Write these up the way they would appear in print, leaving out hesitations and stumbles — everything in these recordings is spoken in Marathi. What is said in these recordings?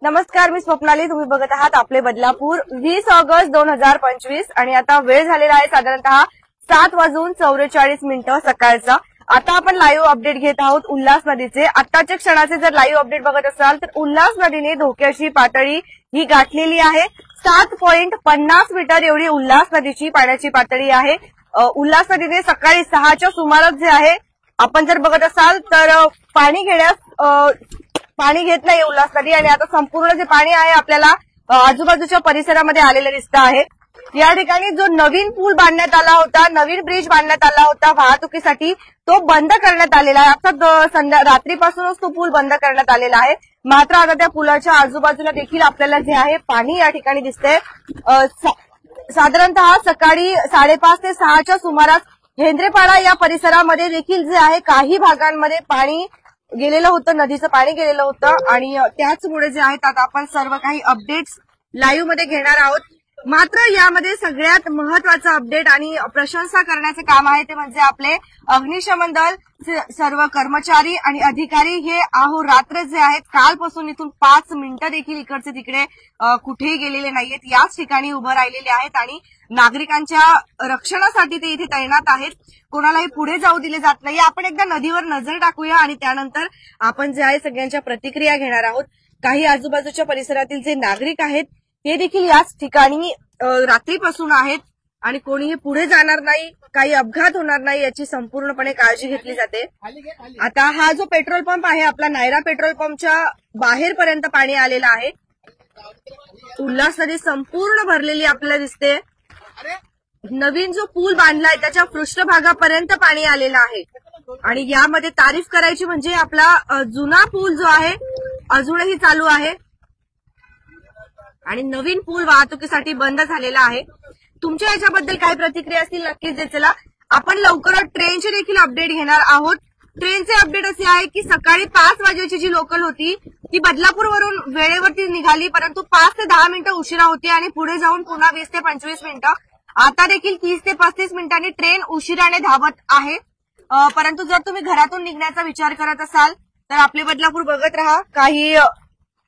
नमस्कार, मी स्वप्नाली. तुम्ही बघत आहात आपले बदलापूर. 20 ऑगस्ट 2025 आणि आता वेळ झालेला आहे साधारणतः 7:44 सकाळचा. आता आपण लाईव्ह अपडेट घेत आहोत उल्हास नदीचे. आताच्या क्षणाचे जर लाईव्ह अपडेट बघत असाल तर उल्हास नदीने धोक्याची पातळी ही गाठलेली आहे. 7.50 मीटर एवढी उल्हास नदीची पाण्याची पातळी आहे. उल्हास नदीने सकाळी 6च्या सुमारास जे आहे आपण जर बघत असाल तर पाणी घेत नाही उल्हास नदी आणि आता संपूर्ण जे पाणी आहे आपल्याला आजूबाजूच्या परिसरामध्ये आलेलं दिसतं आहे. या ठिकाणी जो नवीन पूल बांधण्यात आला होता, नवीन ब्रिज बांधण्यात आला होता वाहतुकीसाठी, तो बंद करण्यात आलेला आहे. अर्थात रात्रीपासूनच तो पूल बंद करण्यात आलेला आहे. मात्र आता त्या पुलाच्या आजूबाजूला देखील आपल्याला जे आहे पाणी या ठिकाणी दिसतंय. साधारणतः सकाळी 5:30 ते 6च्या सुमारास हेंद्रेपाडा या परिसरामध्ये देखील जे आहे काही भागांमध्ये पाणी गेलेलं होतं, नदीचं पाणी गेलेलं होतं आणि त्याचमुळे जे आहेत आता आपण सर्व काही अपडेट्स लाईव्ह मध्ये घेणार आहोत. मात्र यामध्ये सगळ्यात महत्वाचं अपडेट आणि प्रशंसा करण्याचे काम आहे ते म्हणजे आपले अग्निशमन दल, सर्व कर्मचारी आणि अधिकारी हे अहोरात्र जे आहेत कालपासून इथून 5 मिनिटं देखील इकडचे तिकडे कुठेही गेलेले नाहीयेत. याच ठिकाणी उभं राहिलेले आहेत आणि नागरिकांच्या रक्षणासाठी ते इथे तैनात आहेत. कोणालाही पुढे जाऊ दिले जात नाही. आपण एकदा नदीवर नजर टाकूया आणि त्यानंतर आपण जे आहे सगळ्यांच्या प्रतिक्रिया घेणार आहोत. काही आजूबाजूच्या परिसरातील जे नागरिक आहेत ते देखील याच ठिकाणी रात्रीपासून आहेत आणि कोणीही पुढे जाणार नाही, काही अपघात होणार नाही याची संपूर्णपणे काळजी घेतली जाते. आता हा जो पेट्रोल पंप आहे आपला नायरा पेट्रोल पंपच्या बाहेरपर्यंत पाणी आलेलं आहे. उल्हास नदी संपूर्ण भरलेली आपल्याला दिसते. नवीन जो पूल बांधलाय त्याच्या पृष्ठभागापर्यंत पाणी आलेलं आहे आणि यामध्ये तारीफ करायची म्हणजे आपला जुना पूल जो आहे अजूनही चालू आहे आणि नवीन पूल वाहतुकीसाठी बंद झालेला आहे. तुमच्या याच्याबद्दल काय प्रतिक्रिया असतील नक्कीच दे. चला आपण लवकरच ट्रेनचे देखील अपडेट घेणार आहोत. ट्रेनचे अपडेट असे आहे की सकाळी 5 वाजेची जी लोकल होती ती बदलापूरवरून वेळेवरती निघाली, परंतु 5 ते 10 मिनिटं उशिरा होती आणि पुढे जाऊन पुन्हा 20 ते 25 मिनिटं. आता देखील 30 ते 35 मिनिटांनी ट्रेन उशिराने धावत आहे. परंतु जर तुम्ही घरातून निघण्याचा विचार करत असाल तर आपले बदलापूर बघत राहा. काही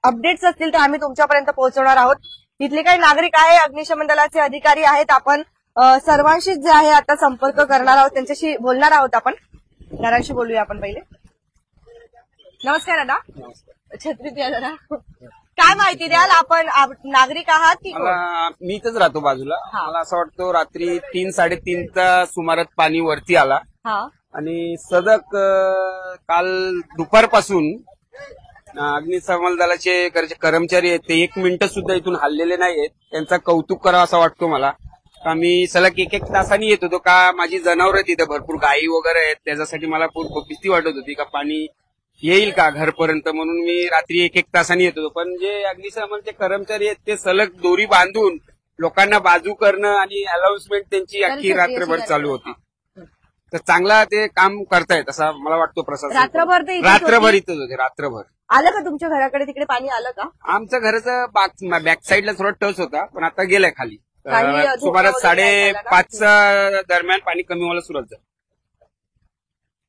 अपडेट्स असतील तर आम्ही तुमच्यापर्यंत पोहोचवणार आहोत. तिथले काही नागरिक आहे, अग्निशमन दलाचे अधिकारी आहेत. आपण सर्वांशी जे आहे आता संपर्क करणार आहोत, त्यांच्याशी बोलणार आहोत. आपण दादांशी बोलूया. आपण पहिले नमस्कार दादा. छत्री द्या दादा. काय माहिती द्याल? आपण नागरिक आहात की? मी इथंच राहतो बाजूला. मला असं वाटतं रात्री 3-3:30च्या सुमारात पाणी वरती आला आणि सदक काल दुपारपासून अग्निशमन दलाचे कर्मचारी आहेत ते 1 मिनिट सुद्धा इथून हललेले नाहीत. त्यांचा कौतुक करावं असं वाटतो मला. का मी सलग 1-1 तासांनी येत होतो. का माझी जनावरं तिथे भरपूर गायी वगैरे आहेत, त्याच्यासाठी मला खूप भीती वाटत होती का पाणी येईल का घरपर्यंत, म्हणून मी रात्री 1-1 तासांनी येत होतो. पण जे अग्निशमनचे कर्मचारी आहेत ते सलग दोरी बांधून लोकांना बाजू करणं आणि अनाउन्समेंट त्यांची अख्खी रात्रभर चालू होती. तर चांगला ते काम करतायत असा मला वाटतो प्रशासन. रात्रभर इथंच होते. रात्रभर आलं का तुमच्या घराकडे तिकडे पाणी आलं का? आमच्या घराचं बॅक साईडला थोडा टच होता पण आता गेलाय खाली. सुमारे 5:30 दरम्यान पाणी कमी व्हायला सुरुवात झाली.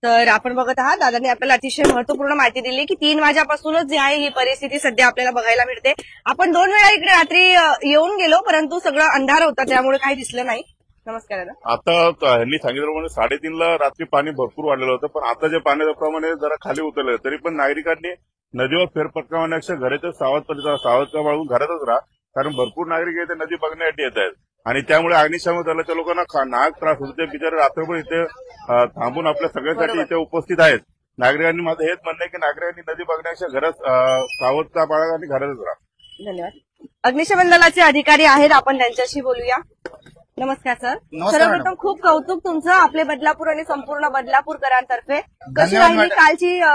तर आपण बघत आहात दादांनी आपल्याला अतिशय महत्वपूर्ण माहिती दिली की 3 वाजेपासूनच जी आहे ही परिस्थिती सध्या आपल्याला बघायला मिळते. आपण 2 वेळा इकडे रात्री येऊन गेलो परंतु सगळं अंधार होता त्यामुळे काही दिसलं नाही. नमस्कार दादा. आता यांनी सांगितल्याप्रमाणे 3:30ला रात्री पाणी भरपूर वाढलेलं होतं, पण आता जे पाण्याच्या प्रमाणे जरा खाली उतरलं तरी पण नागरिकांनी नदीवर फेरफटका मारण्यापेक्षा घराच्या सावधता बाळगून घरातच राहा, कारण भरपूर नागरिक इथे नदी बघण्यासाठी येत आहेत आणि त्यामुळे अग्निशमन दलाच्या लोकांना नाहक त्रास होतो. ते बिचारे रात्रभर इथे थांबून आपल्या सगळ्यांसाठी इथे उपस्थित आहेत. नागरिकांनी माझं हेच म्हणणं आहे की नागरिकांनी नदी बघण्यापेक्षा घरात सावधता बाळगा आणि घरातच राहा. धन्यवाद. अग्निशमन दलाचे अधिकारी आहेत, आपण त्यांच्याशी बोलूया. नमस्कार सर. सर्वप्रथम खूप कौतुक तुमचं आपले बदलापूर आणि संपूर्ण बदलापूरकरांतर्फे. कशी राहिली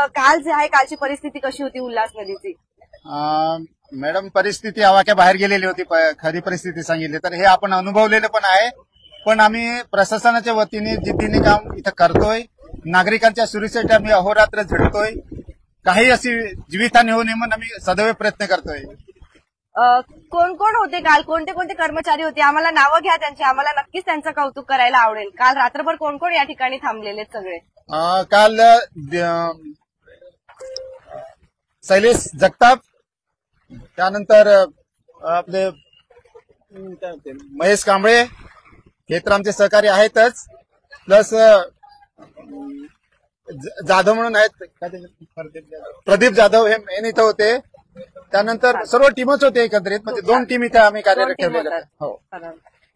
काल जे आहे कालची परिस्थिती कशी होती उल्हास नदीची? मॅडम परिस्थिती आवाक्या बाहेर गेलेली होती. खरी परिस्थिती सांगितली तर हे आपण अनुभवलेलं पण आहे. पण आम्ही प्रशासनाच्या वतीने जिद्दीने काम इथं करतोय. नागरिकांच्या सुरक्षेसाठी आम्ही अहोरात्र झटतोय. काही अशी जीवितहानी होऊ नये म्हणून आम्ही सदैव प्रयत्न करतोय. कोण कोण होते काल? कोणते कोणते कर्मचारी होते? आम्हाला नावं घ्या त्यांची. आम्हाला नक्कीच त्यांचं कौतुक करायला आवडेल. काल रात्रभर कोण कोण या ठिकाणी थांबलेले सगळे? काल शैलेश जगताप, त्यानंतर आपले महेश कांबळे हे तर आमचे सहकारी आहेतच, प्लस जाधव म्हणून आहेत, प्रदीप जाधव हे मेन इथं होते. त्यानंतर सर्व टीमच होते एकत्रित, म्हणजे 2 टीम इथं आम्ही कार्यरत ठेवलेल्या. हो.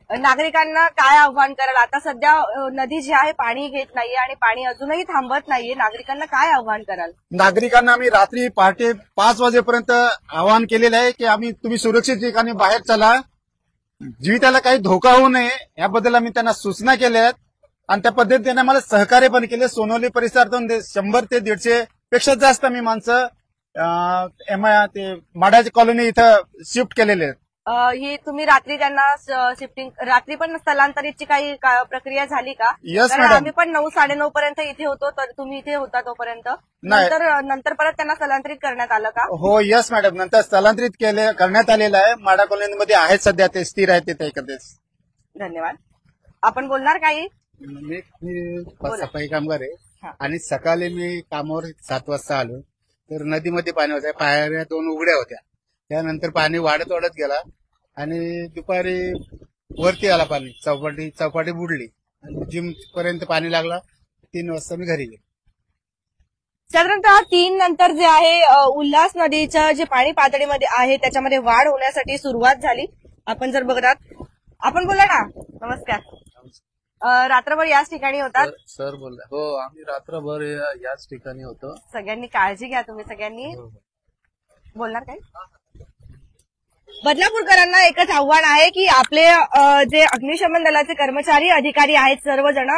नागरिकांना काय आव्हान कराल? आता सध्या नदी जी आहे पाणी घेत नाहीये आणि पाणी अजूनही थांबत नाहीये. नागरिकांना काय आव्हान कराल? नागरिकांना आम्ही रात्री पहाटे 5 वाजेपर्यंत आवाहन केलेलं आहे की तुम्ही सुरक्षित ठिकाणी बाहेर चला, जीविताला काही धोका होऊ नये याबद्दल आम्ही त्यांना सूचना केल्या आहेत आणि त्या पद्धतीने आम्हाला सहकार्य पण केले. सोनवली परिसरातून 100 ते 150 पेक्षा जास्त आम्ही माणसं ते माडाची कॉलनी इथं शिफ्ट केलेले आहेत. ही तुम्ही रात्री त्यांना शिफ्टिंग रात्री पण स्थलांतरितची काही प्रक्रिया झाली का? Yes, कारण madam. आम्ही पण 9-9:30 पर्यंत इथे होतो, तर तुम्ही इथे होता तोपर्यंत. नंतर परत त्यांना स्थलांतरित करण्यात आलं का? हो, यस मॅडम, नंतर स्थलांतरित करण्यात आलेलं आहे. माडा कॉलनीमध्ये आहेत सध्या, ते स्थिर आहेत तिथे एकत्रित. धन्यवाद. आपण बोलणार काही? मी सफाई कामगार आहे आणि सकाळी मी कामावर 7 वाजता आलो, तर नदीमध्ये पाणी होतं, पायऱ्या 2 उघड्या होत्या. त्यानंतर पाणी वाढत गेला आणि दुपारी वरती आला पाणी, चौपाटी बुडली आणि जिम पर्यंत पाणी लागला. 3 वाजता मी घरी गेलो. साधारणतः 3 नंतर जे आहे उल्हास नदीचं जे पाणी पातळीमध्ये आहे त्याच्यामध्ये वाढ होण्यासाठी सुरुवात झाली. आपण जर बघतात, आपण बोला ना. नमस्कार. रात्रभर याच ठिकाणी होतात? सर बोलला. हो, आम्ही रात्रभर याच ठिकाणी होतो. सगळ्यांनी काळजी घ्या, तुम्ही सगळ्यांनी. बोलणार काही? बदलापूरकरांना एकच आव्हान आहे की आपले जे अग्निशमन दलाचे कर्मचारी अधिकारी आहेत सर्वजण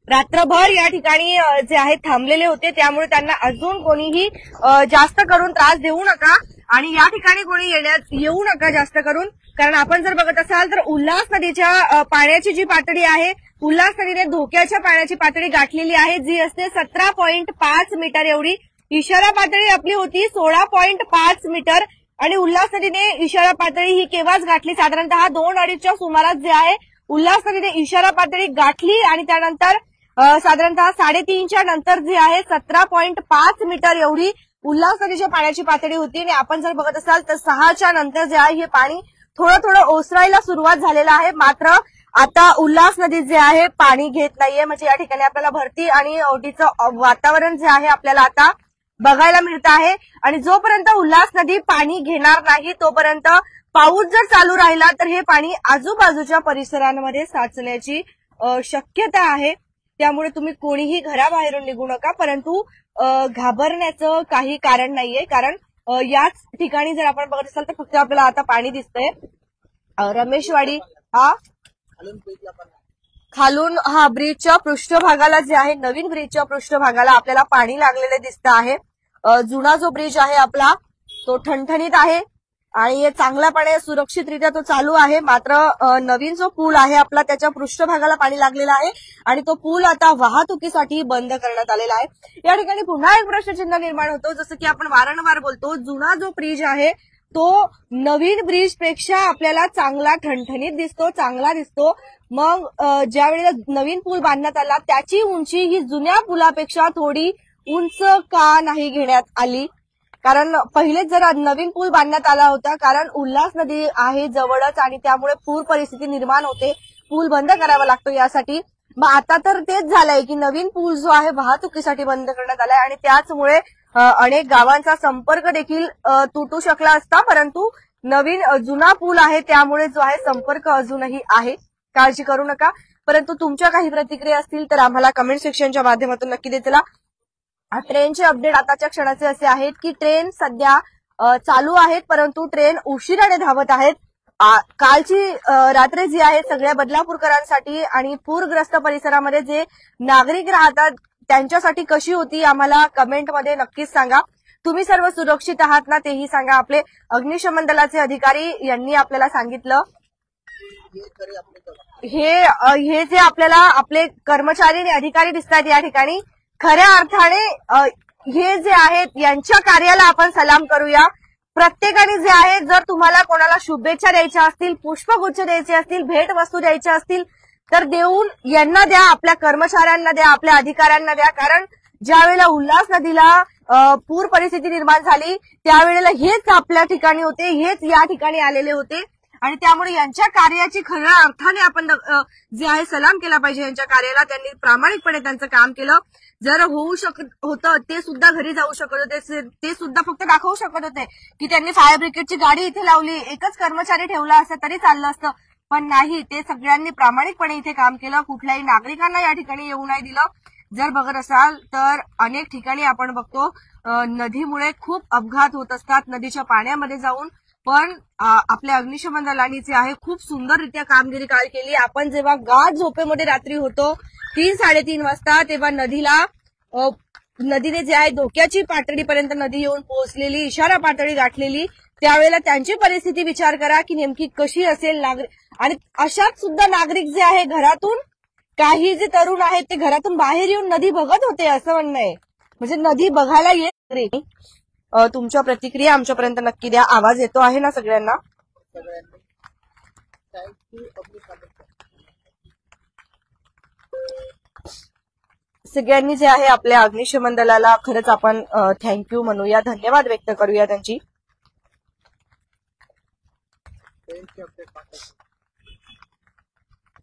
रात्रभर या ठिकाणी जे आहेत थांबलेले होते, त्यामुळे त्यांना अजून कोणीही जास्त करून त्रास देऊ नका आणि या ठिकाणी कोणी येऊ नका जास्त करून. कारण आपण जर बघत असाल तर उल्हास नदीच्या पाण्याची जी पातळी आहे, उल्हास नदीने धोक्याच्या पाण्याची पातळी गाठलेली आहे, जी असते 17.5 मीटर एवढी. इशारा पातळी आपली होती 16.5 मीटर आणि उल्हास नदीने इशारा पातळी ही केव्हाच गाठली? साधारणतः 2-2:30च्या सुमारास जे आहे उल्हास नदीने इशारा पातळी गाठली आणि त्यानंतर साधारणतः 3:30च्या नंतर जे आहे 17.5 मीटर एवढी उल्हास नदीच्या पाण्याची पातळी होती. आणि आपण जर बघत असाल तर 6च्या नंतर जे आहे हे पाणी थोडं ओसरायला सुरुवात झालेलं आहे. मात्र आता उल्हास नदी जे आहे पाणी घेत नाहीये, म्हणजे या ठिकाणी आपल्याला भरती आणि ओढीचं वातावरण जे आहे आपल्याला आता बघायला मिळत आहे. आणि जोपर्यंत उल्हास नदी पाणी घेणार नाही तोपर्यंत पाऊस जर चालू राहिला तर हे पाणी आजूबाजूच्या परिसरांमध्ये साचण्याची शक्यता आहे. त्यामुळे तुम्ही कोणीही घराबाहेरून निघू नका, परंतु घाबरण्याचं काही कारण नाहीये. कारण याच ठिकाणी जर आपण बघत असाल तर फक्त आपल्याला आता पाणी दिसतंय. रमेशवाडी खालून ब्रिजच्या पृष्ठभागाला जे आहे, नवीन ब्रिजच्या पृष्ठभागाला आपल्याला पाणी लागलेले दिसतं आहे. जुना जो ब्रिज आहे आपला तो ठणठणीत आहे आणि चांगल्यापणे सुरक्षितरित्या तो चालू आहे. मात्र नवीन जो पूल आहे आपला त्याच्या पृष्ठभागाला पाणी लागलेलं आहे आणि तो पूल आता वाहतुकीसाठी बंद करण्यात आलेला आहे. या ठिकाणी पुन्हा एक प्रश्नचिन्ह निर्माण होतो, जसं की आपण वारंवार बोलतो, जुना जो ब्रिज आहे तो नवीन ब्रिजपेक्षा आपल्याला चांगला ठणठणीत दिसतो, चांगला दिसतो. मग ज्या वेळेला नवीन पूल बांधण्यात आला त्याची उंची ही जुन्या पुलापेक्षा थोडी उंच का नाही घेण्यात आली? कारण पहिलेच जर नवीन पूल बांधण्यात आला होता, कारण उल्हास नदी आहे जवळच आणि त्यामुळे पूर परिस्थिती निर्माण होते, पूल बंद करावा लागतो यासाठी. मग आता तर तेच झालंय की नवीन पूल जो आहे वाहतुकीसाठी बंद करण्यात आलाय आणि त्याचमुळे अनेक गावांचा संपर्क देखील तुटू शकला असता. परंतु नवीन जुना पूल आहे त्यामुळे जो आहे संपर्क अजूनही आहे, काळजी करू नका. परंतु तुमच्या काही प्रतिक्रिया असतील तर आम्हाला कमेंट सेक्शनच्या माध्यमातून नक्की देत चला. ट्रेनचे अपडेट आताच्या क्षणाचे असे आहेत की ट्रेन सध्या चालू आहेत, परंतु ट्रेन उशिराने धावत आहेत. कालची रात्र जी आहे सगळ्या बदलापूरकरांसाठी आणि पूरग्रस्त परिसरामध्ये जे नागरिक राहतात त्यांच्यासाठी कशी होती आम्हाला कमेंटमध्ये नक्कीच सांगा. तुम्ही सर्व सुरक्षित आहात ना तेही सांगा. आपले अग्निशमन दलाचे अधिकारी यांनी आपल्याला सांगितलं हे जे आपल्याला आपले कर्मचारी आणि अधिकारी दिसतात या ठिकाणी, खऱ्या अर्थाने हे जे आहेत यांच्या कार्याला आपण सलाम करूया. प्रत्येकाने जे आहे, जर तुम्हाला कोणाला शुभेच्छा द्यायच्या असतील, पुष्पगुच्छ द्यायचे असतील, भेटवस्तू द्यायच्या असतील तर देऊन यांना द्या, आपल्या कर्मचाऱ्यांना द्या, आपल्या अधिकाऱ्यांना द्या. कारण ज्या वेळेला उल्हास नदीला पूर परिस्थिती निर्माण झाली त्यावेळेला हेच आपल्या ठिकाणी होते, हेच या ठिकाणी आलेले होते आणि त्यामुळे यांच्या कार्याची खऱ्या अर्थाने आपण जे आहे सलाम केला पाहिजे. यांच्या कार्याला त्यांनी प्रामाणिकपणे त्यांचं काम केलं. जर होऊ शकत होतं ते सुद्धा घरी जाऊ शकत होते, ते सुद्धा फक्त दाखवू शकत होते की त्यांनी फायर ब्रिगेडची गाडी इथे लावली, एकच कर्मचारी ठेवला असता तरी चाललं असतं, पण नाही, ते सगळ्यांनी प्रामाणिकपणे इथे काम केलं. कुठल्याही नागरिकांना या ठिकाणी येऊ नाही दिलं. जर बघत असाल तर अनेक ठिकाणी आपण बघतो नदीमुळे खूप अपघात होत असतात नदीच्या पाण्यामध्ये जाऊन, पण आपल्या अग्निशमन दलांनी जे आहे खूप सुंदररित्या कामगिरी काल केली. आपण जेव्हा गाढ झोपेमध्ये रात्री होतो 3-3:30 वाजता तेव्हा नदीने जे आहे धोक्याची पातळीपर्यंत नदी येऊन पोहोचलेली, इशारा पातळी गाठलेली, त्यावेळेला त्यांची परिस्थिती विचार करा की नेमकी कशी असेल. आणि अशाच सुद्धा नागरिक जे आहे घरातून, काही जे तरुण आहेत ते घरातून बाहेर येऊन नदी बघत होते असं म्हणणं आहे, म्हणजे नदी बघायला येत नाही. तुमच्या प्रतिक्रिया आमच्यापर्यंत नक्की द्या. आवाज येतो आहे ना सगळ्यांना? सगळ्यांनी जे आहे आपल्या अग्निशमन दलाला खरंच आपण थँक्यू म्हणूया, धन्यवाद व्यक्त करूया त्यांची.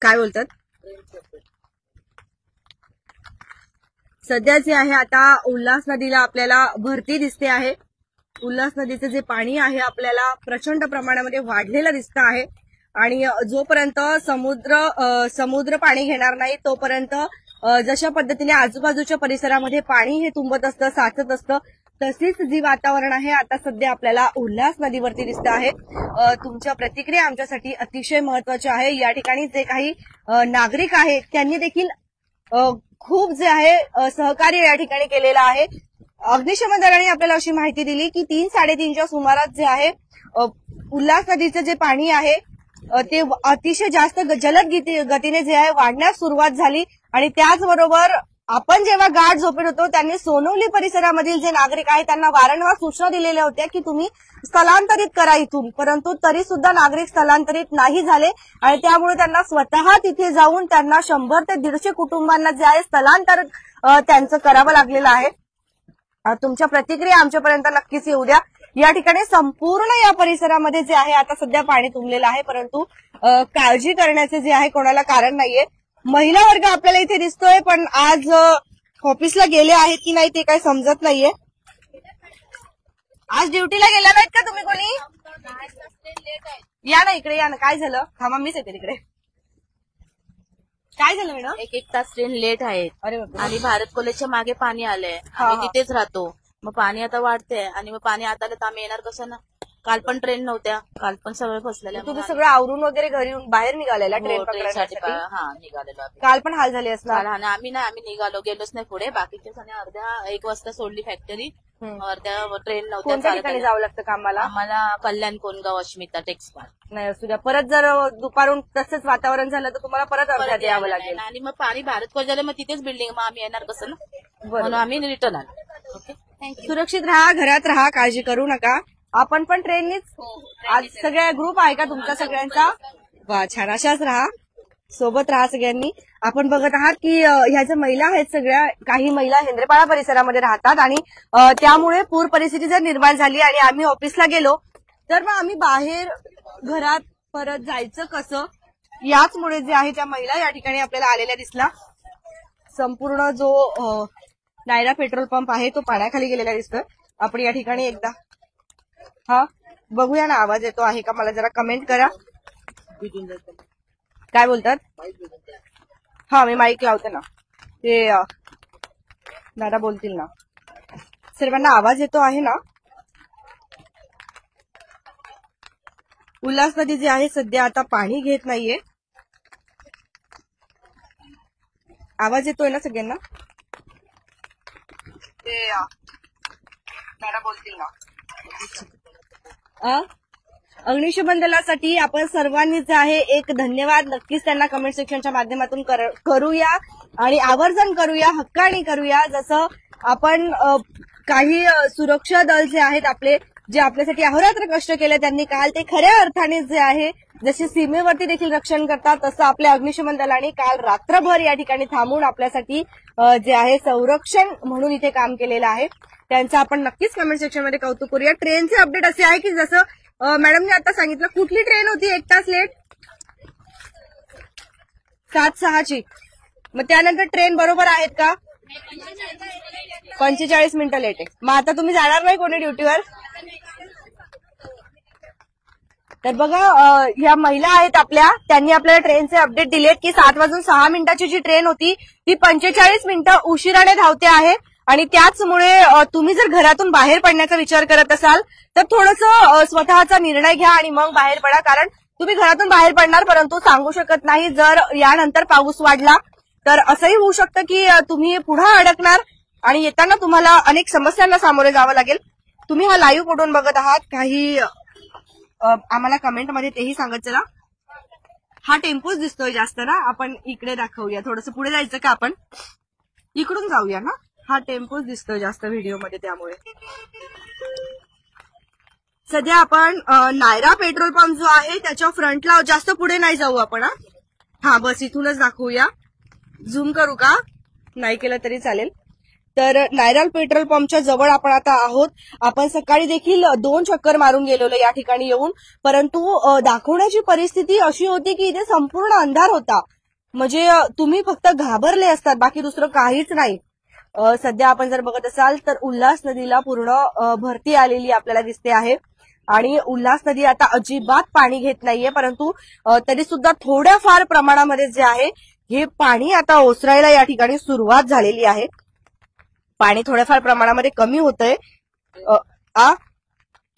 काय बोलतात? सध्या जे आहे आता उल्हास नदीला आपल्याला भरती दिसते आहे. उल्हास नदीचं जे पाणी आहे आपल्याला प्रचंड प्रमाणामध्ये वाढलेलं दिसतं आहे आणि जोपर्यंत समुद्र पाणी घेणार नाही तोपर्यंत जशा पद्धतीने आजूबाजूच्या परिसरामध्ये पाणी हे तुंबत असतं, साचत असतं, तशीच जी वातावरण आहे आता सध्या आपल्याला उल्हास नदीवरती दिसतं आहे. तुमच्या प्रतिक्रिया आमच्यासाठी अतिशय महत्वाच्या आहे. या ठिकाणी जे काही नागरिक आहेत त्यांनी देखील खूप जे आहे सहकार्य या ठिकाणी केलेलं आहे. अग्निशमन दलाने आपल्याला अशी माहिती दिली की 3-3:30च्या सुमारास जे आहे उल्हास नदीचं जे पाणी आहे ते अतिशय जास्त जलद गतीने जे आहे वाढण्यास सुरुवात झाली आणि त्याचबरोबर आपण जेव्हा गाढ झोपेत होतो त्यांनी सोनवली परिसरामधील जे नागरिक आहेत त्यांना वारंवार सूचना दिलेल्या होत्या की तुम्ही स्थलांतरित करा इथून, परंतु तरी सुद्धा नागरिक स्थलांतरित नाही झाले आणि त्यामुळे त्यांना स्वतः तिथे जाऊन त्यांना 100 ते 150 कुटुंबांना जे आहे स्थलांतर त्यांचं करावं लागलेलं आहे. तुमच्या प्रतिक्रिया आमच्यापर्यंत नक्कीच येऊ द्या. या ठिकाणी संपूर्ण या परिसरामध्ये जे आहे आता सध्या पाणी तुंबलेलं आहे, परंतु काळजी करण्याचे जे आहे कोणाला कारण नाहीये. महिला वर्ग आपल्याला इथे दिसतोय पण आज ऑफिसला गेले आहेत की नाही ते काही समजत नाहीये. आज ड्युटीला गेला नाहीत का तुम्ही कोणी? या ना इकडे, या ना. काय झालं? थांबा मीच येते तिकडे. काय झालं मॅडम? 1 तास ट्रेन लेट आहेत. अरे बापरे. आणि भारत कॉलेजच्या मागे पाणी आलंय. आम्ही तिथेच राहतो. मग पाणी आता वाढतंय आणि मग पाणी आता आलं तर आम्ही येणार कसं ना? काल पण ट्रेन नव्हत्या, काल पण सगळं फसलेलं. तुम्ही सगळं आवरून वगैरे घरी येऊन बाहेर निघालेला ट्रेन ट्रेनसाठी पकडण्यासाठी? निघालेलो आम्ही. काल पण हाल झाले असणार. आणि आम्ही निघालो, गेलोच नाही पुढे. बाकीच्या 1 वाजता सोडली फॅक्टरी. अर्ध्या ट्रेन कोणत्या ठिकाणी नव्हत्या. जावं लागतं कामाला? आम्हाला कल्याण, कोणगाव, अश्मिता टेक्सपार्क. नाही असू द्या. परत जर दुपारून तसंच वातावरण झालं तर तुम्हाला परत अर्ध्यात यावं लागेल. आणि मग पाणी भारत कॉलेजला मग तिथेच बिल्डिंग, मग आम्ही येणार कसं ना? म्हणून आम्ही रिटर्न आलो. Okay, thank you. सुरक्षित राहा, घरात राहा, काळजी करू नका. आपण पण ट्रेननीच आज सगळ्या ग्रुप आहे का तुमच्या सगळ्यांचा? वा, छान. अशाच राहा, सोबत राहा सगळ्यांनी. आपण बघत आहात की ह्या ज्या महिला आहेत सगळ्या, काही महिला हेंद्रेपाडा परिसरामध्ये राहतात आणि त्यामुळे पूर परिस्थिती जर निर्माण झाली आणि आम्ही ऑफिसला गेलो तर मग आम्ही बाहेर घरात परत जायचं कसं, याचमुळे जे आहे त्या महिला या ठिकाणी आपल्याला आलेल्या दिसला. संपूर्ण जो नायरा पेट्रोल पंप आहे तो पाण्याखाली गेलेला दिसतोय. आपण या ठिकाणी एकदा बघूया ना, आवाज येतो आहे का मला जरा कमेंट करा. काय बोलतात? मी माईक लावते ना, ते दादा बोलतील ना. सर्वांना आवाज येतो आहे ना? उल्हास नदी जी आहे सध्या आता पाणी घेत नाहीये. आवाज येतोय ना सगळ्यांना? ते दादा बोलतील ना. अग्निशमन दलासाठी आपण सर्वांनी जे आहे एक धन्यवाद नक्कीच त्यांना कमेंट सेक्शनच्या माध्यमातून करूया आणि आवर्जून करूया, हक्काने करूया. जसं आपण काही सुरक्षा दल जे आहेत आपले, जे आपल्यासाठी अहोरात्र कष्ट केले, त्यांनी काल ते खऱ्या अर्थाने जे आहे जसे सीमेवरती देखील रक्षण करतात तसं आपल्या अग्निशमन दलाने काल रात्रभर या ठिकाणी थांबून आपल्यासाठी जे आहे संरक्षण म्हणून इथे काम केलेलं आहे. त्यांचं आपण नक्कीच कमेंट सेक्शनमध्ये कौतुक करूया. ट्रेनचे अपडेट असे आहे की जसं मॅडमने आता सांगितलं, कुठली ट्रेन होती 1 तास लेट? 7:06ची. मग त्यानंतर ट्रेन बरोबर आहेत का? 45 मिनिटं लेट आहे. मग आता तुम्ही जाणार नाही कोणी ड्युटीवर? तर बघा ह्या महिला आहेत आपल्या, त्यांनी आपल्याला ट्रेनचे अपडेट दिलेत की 7:06 जी ट्रेन होती ती 45 मिनिटं उशिराने धावते आहे. आणि त्याचमुळे तुम्ही जर घरातून बाहेर पडण्याचा विचार करत असाल तर थोडंसं स्वतःचा निर्णय घ्या आणि मग बाहेर पडा. कारण तुम्ही घरातून बाहेर पडणार परंतु सांगू शकत नाही, जर यानंतर पाऊस वाढला तर असंही होऊ शकतं की तुम्ही पुढे अडकणार आणि येताना तुम्हाला अनेक समस्यांना सामोरे जावं लागेल. तुम्ही हा लाईव्ह कुठून बघत आहात काही आम्हाला कमेंटमध्ये तेही सांगत चला. हा टेम्पोच दिसतोय जास्त ना, आपण इकडे दाखवूया. थोडंसं पुढे जायचं का? आपण इकडून जाऊया ना. हा टेम्पोच दिसतोय जास्त व्हिडिओमध्ये, त्यामुळे सध्या आपण नायरा पेट्रोल पंप जो आहे त्याच्या फ्रंटला, जास्त पुढे नाही जाऊ आपण. हा बस इथूनच दाखवूया. झूम करू का? नाही केलं तरी चालेल. तर नायरा पेट्रोल पंपच्या जवळ आपण आता आहोत. आपण सकाळी देखील 2 चक्कर मारून गेलेलो या ठिकाणी येऊन, परंतु दाखवण्याची परिस्थिती अशी होती की इथे संपूर्ण अंधार होता. म्हणजे तुम्ही फक्त घाबरले असतात, बाकी दुसरं काहीच नाही. सध्या आपण जर बघत असाल तर उल्हास नदीला पूर्ण भरती आलेली आपल्याला दिसते आहे आणि उल्हास नदी आता अजिबात पाणी घेत नाहीये, परंतु तरी सुद्धा थोड्याफार प्रमाणामध्ये जे आहे हे पाणी आता ओसरायला या ठिकाणी सुरुवात झालेली आहे. पाणी थोड्याफार प्रमाणामध्ये कमी होतंय.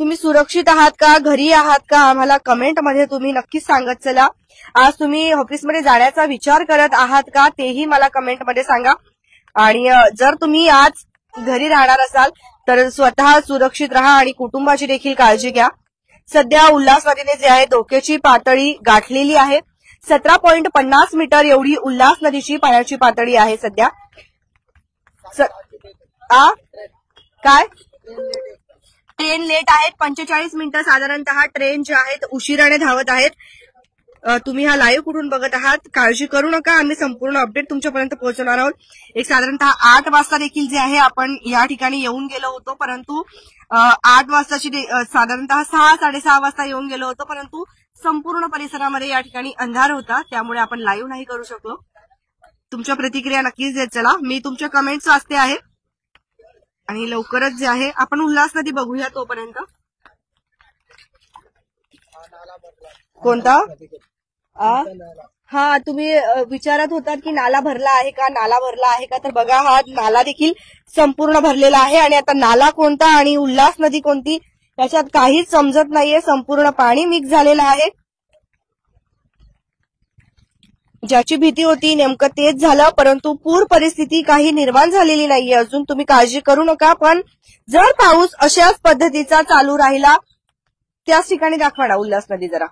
तुम्ही सुरक्षित आहात का, घरी आहात का, आम्हाला कमेंटमध्ये तुम्ही नक्कीच सांगत चला. आज तुम्ही ऑफिसमध्ये जाण्याचा विचार करत आहात का तेही मला कमेंटमध्ये सांगा. आणि जर तुम्ही आज घरी राहणार असाल तर स्वतः सुरक्षित राहा आणि कुटुंबाची देखील काळजी घ्या. सध्या उल्हास नदीने जे आहे धोक्याची पातळी गाठलेली आहे. 17.50 मीटर एवढी उल्हास नदीची पाण्याची पातळी आहे सध्या. काय ट्रेन लेट आहेत, 45 मिनिटं साधारणतः ट्रेन ज्या आहेत उशिराने धावत आहेत. तुम्ही हा लाईव्ह कुठून बघत आहात काळजी करू नका, आम्ही संपूर्ण अपडेट तुमच्यापर्यंत पोहोचवणार आहोत. एक साधारणतः 8 वाजता देखील जे आहे आपण या ठिकाणी येऊन गेलो होतो, परंतु 8 वाजताची साधारणतः 6-6:30 वाजता येऊन गेलो होतो, परंतु संपूर्ण परिसरामध्ये या ठिकाणी अंधार होता, त्यामुळे आपण लाईव्ह नाही करू शकलो. तुमच्या प्रतिक्रिया नक्कीच देत चला. मी तुमच्या कमेंट्स वाचते आहे आणि लवकरच जे आहे आपण उल्हास नदी बघूया. तोपर्यंत कोणता? हा तुम्ही विचारत होतात की नाला भरला आहे का, नाला भरला आहे का, तर बघा हा नाला देखील संपूर्ण भरलेला आहे. आणि आता नाला कोणता आणि उल्हास नदी कोणती याच्यात काहीच समजत नाहीये. संपूर्ण पाणी मिक्स झालेलं आहे. ज्याची भीती होती नेमकं तेच झालं, परंतु पूर परिस्थिती काही निर्माण झालेली नाहीये अजून. तुम्ही काळजी करू नका. पण जर पाऊस अशाच पद्धतीचा चालू राहिला, त्याच ठिकाणी दाखवा ना उल्हास नदी जरा.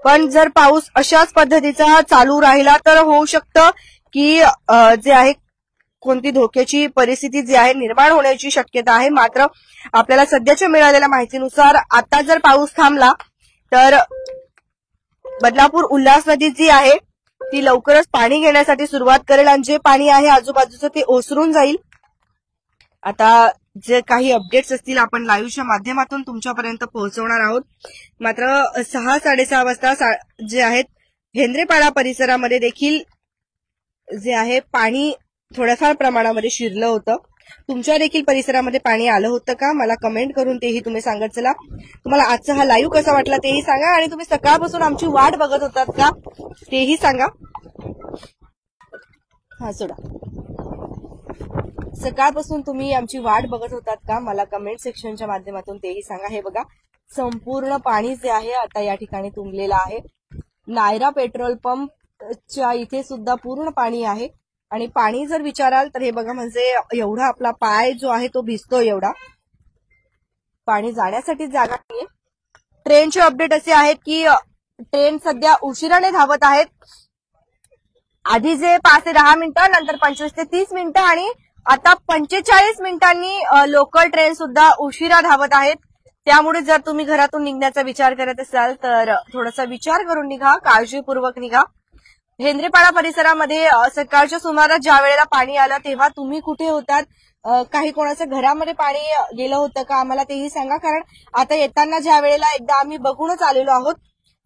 पण जर पाऊस अशाच पद्धतीचा चालू राहिला तर होऊ शकतं की जे आहे कोणती धोक्याची परिस्थिती जी आहे निर्माण होण्याची शक्यता आहे. मात्र आपल्याला सध्याच्या मिळालेल्या माहितीनुसार आता जर पाऊस थांबला तर बदलापूर उल्हास नदी जी आहे ती लवकरच पाणी घेण्यासाठी सुरुवात करेल आणि जे पाणी आहे आजूबाजूचं ते ओसरून जाईल. आता जे काही अपडेट्स असतील आपण लाईव्हच्या माध्यमातून तुमच्यापर्यंत पोहोचवणार आहोत. मात्र 6-6:30 वाजता जे आहेत हेंद्रेपाडा परिसरामध्ये देखील जे आहे पाणी थोड्याफार प्रमाणामध्ये शिरलं होतं. तुमच्या देखील परिसरामध्ये पाणी आलं होतं का मला कमेंट करून तेही तुम्ही सांगत चला. तुम्हाला आजचा हा लाईव्ह कसा वाटला तेही सांगा आणि तुम्ही सकाळपासून आमची वाट बघत होतात का तेही सांगा. हा सोडा, सकाळपासून तुम्ही आमची वाट बघत होतात का मला कमेंट सेक्शनच्या माध्यमातून तेही सांगा. हे बघा संपूर्ण पाणी जे आहे आता या ठिकाणी तुंबलेलं आहे. नायरा पेट्रोल पंपच्या इथे सुद्धा पूर्ण पाणी आहे आणि पाणी जर विचाराल तर हे बघा म्हणजे एवढा आपला पाय जो आहे तो भिजतो एवढा. पाणी जाण्यासाठी जागा नाहीये. ट्रेनचे अपडेट असे आहेत की ट्रेन सध्या उशिराने धावत आहेत. आधी जे 5 ते 10 मिनिटं, नंतर 25 ते 30 मिनिटं आणि आता 45 मिनिटांनी लोकल ट्रेन सुद्धा उशिरा धावत आहेत. त्यामुळे जर तुम्ही घरातून निघण्याचा विचार करत असाल तर थोडासा विचार करून निघा, काळजीपूर्वक निघा. हेंद्रेपाडा परिसरामध्ये सकाळच्या सुमारास ज्या वेळेला पाणी आलं तेव्हा तुम्ही कुठे होतात, काही कोणाच्या घरामध्ये पाणी गेलं होतं का, आम्हाला तेही सांगा. कारण आता येताना ज्या वेळेला एकदा आम्ही बघूनच आलेलो आहोत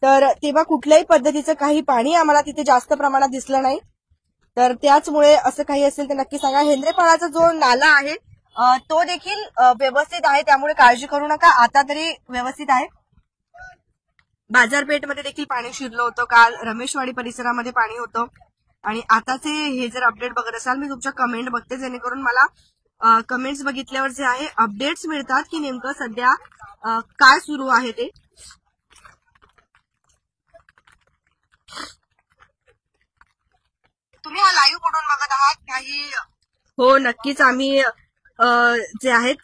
तर तेव्हा कुठल्याही पद्धतीचं काही पाणी आम्हाला तिथे जास्त प्रमाणात दिसलं नाही. तर त्याचमुळे असं काही असेल तर नक्की सांगा. हेंद्रेपाडाचा जो नाला आहे तो देखील व्यवस्थित आहे, त्यामुळे काळजी करू नका. आता तरी व्यवस्थित आहे. बाजारपेठमध्ये देखील पाणी शिरलं होतं, काल रमेशवाडी परिसरामध्ये पाणी होतं. आणि आताचे हे जर अपडेट बघत असाल, मी तुमच्या कमेंट बघते जेणेकरून मला कमेंट्स बघितल्यावर जे आहे अपडेट्स मिळतात की नेमकं सध्या काय सुरू आहे ते. तुम्ही हा लाईव्ह कुठून बघत आहात काही? हो नक्कीच, आम्ही जे आहेत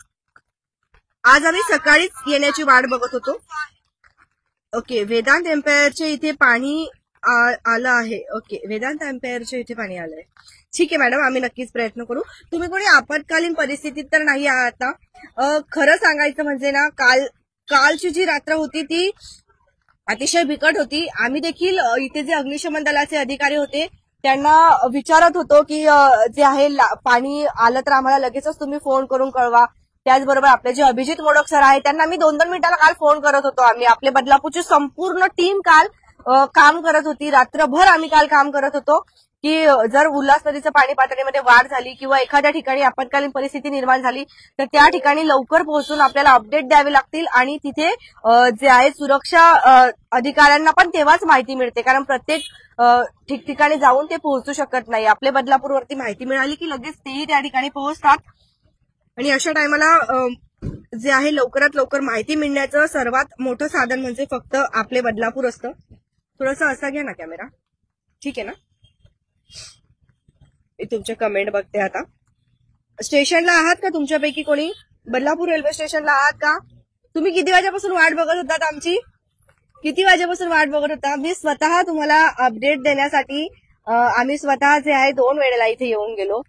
आज आम्ही सकाळीच येण्याची वाट बघत होतो. ओके, वेदांत एम्पायरचे इथे पाणी आलं आहे. ओके, वेदांत एम्पायरचे इथे पाणी आलंय. ठीक आहे मॅडम, आम्ही नक्कीच प्रयत्न करू. तुम्ही कोणी आपत्कालीन परिस्थितीत तर नाही आहात ना? खरं सांगायचं म्हणजे ना, कालची जी रात्र होती ती अतिशय बिकट होती. आम्ही देखील इथे जे अग्निशमन दलाचे अधिकारी होते त्यांना विचारत होतो की जे आहे पाणी आलं तर आम्हाला लगेचच तुम्ही फोन करून कळवा. त्याचबरोबर आपले जे अभिजित मोडक सर आहेत त्यांना मी 2-2 मिनिटाला काल फोन करत होतो. आम्ही आपले बदलापूरची संपूर्ण टीम काल काम करत होती. रात्रभर आम्ही काल काम करत होतो की जर उल्हास नदीचं पाणी पातळीमध्ये वाढ झाली किंवा एखाद्या ठिकाणी आपत्कालीन परिस्थिती निर्माण झाली तर त्या ठिकाणी लवकर पोहोचून आपल्याला अपडेट द्यावे लागतील. आणि तिथे जे आहे सुरक्षा अधिकाऱ्यांना पण तेव्हाच माहिती मिळते, कारण प्रत्येक ठिकठिकाणी जाऊन ते पोहोचू शकत नाही. आपले बदलापूरवरती माहिती मिळाली की लगेच तेही त्या ठिकाणी पोहोचतात. आणि अशा टायमाला जे आहे लवकरात लवकर माहिती मिळण्याचं सर्वात मोठं साधन म्हणजे फक्त आपले बदलापूर असतं. थोडंसं असा घ्या ना कॅमेरा, ठीक आहे ना? मी तुमच्या कमेंट बघते. आता स्टेशनला आहात का तुमच्यापैकी कोणी? बदलापूर रेल्वे स्टेशनला आहात का? तुम्ही किती वाजेपासून वाट बघत होतात आमची? किती वाजेपासून वाट बघत होता? मी स्वतः तुम्हाला अपडेट देण्यासाठी आम्ही स्वतः जे आहे 2 वेळेला इथे येऊन गेलो,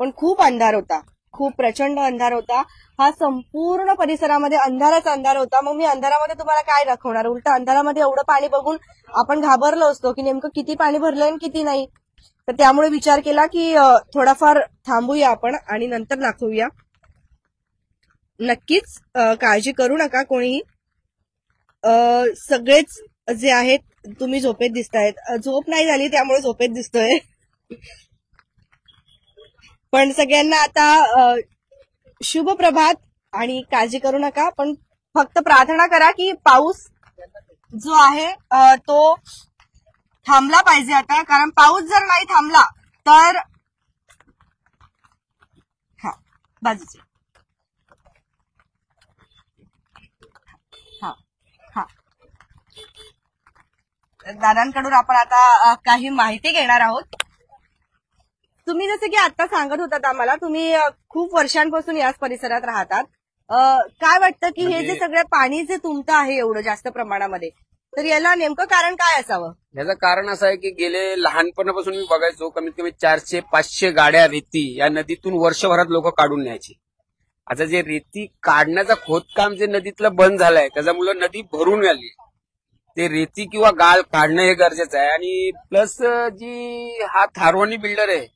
पण खूप अंधार होता, खूप प्रचंड अंधार होता. हा संपूर्ण परिसरामध्ये अंधारच अंधार होता. मग मी अंधारामध्ये तुम्हाला काय दाखवणार? उलट अंधारामध्ये एवढं पाणी बघून आपण घाबरलो असतो की नेमकं किती पाणी भरलंय आणि किती नाही. तर त्यामुळे विचार केला की थोडाफार थांबूया आपण आणि नंतर दाखवूया. नक्कीच काळजी करू नका कोणीही. सगळेच जे आहेत तुम्ही झोपेत दिसतायत. झोप नाही झाली त्यामुळे झोपेत दिसतोय. पण सगळ्यांना आता शुभ प्रभात आणि काळजी करू नका. पण फक्त प्रार्थना करा की पाऊस जो आहे तो थांबला पाहिजे आता, कारण पाऊस जर नाही थांबला तर बाजूचे दादांकडून आपण आता काही माहिती घेणार आहोत. तुम्ही जसं की आता सांगत होतात आम्हाला, तुम्ही खूप वर्षांपासून याच परिसरात राहतात. काय वाटतं की हे जे सगळं पाणी जे तुमचं आहे एवढं जास्त प्रमाणामध्ये, तर याला नेमकं कारण काय असावं? याचं कारण असं आहे की गेले लहानपणापासून मी बघायचो कमीत कमी 400-500 गाड्या रेती या नदीतून वर्षभरात लोक काढून न्यायची. आता जे रेती काढण्याचं खोदकाम जे नदीतलं बंद झालंय त्याच्यामुळे नदी भरून आली. ते रेती किंवा गाळ काढणं हे गरजेचं आहे. आणि प्लस जी हा थारवणी बिल्डर आहे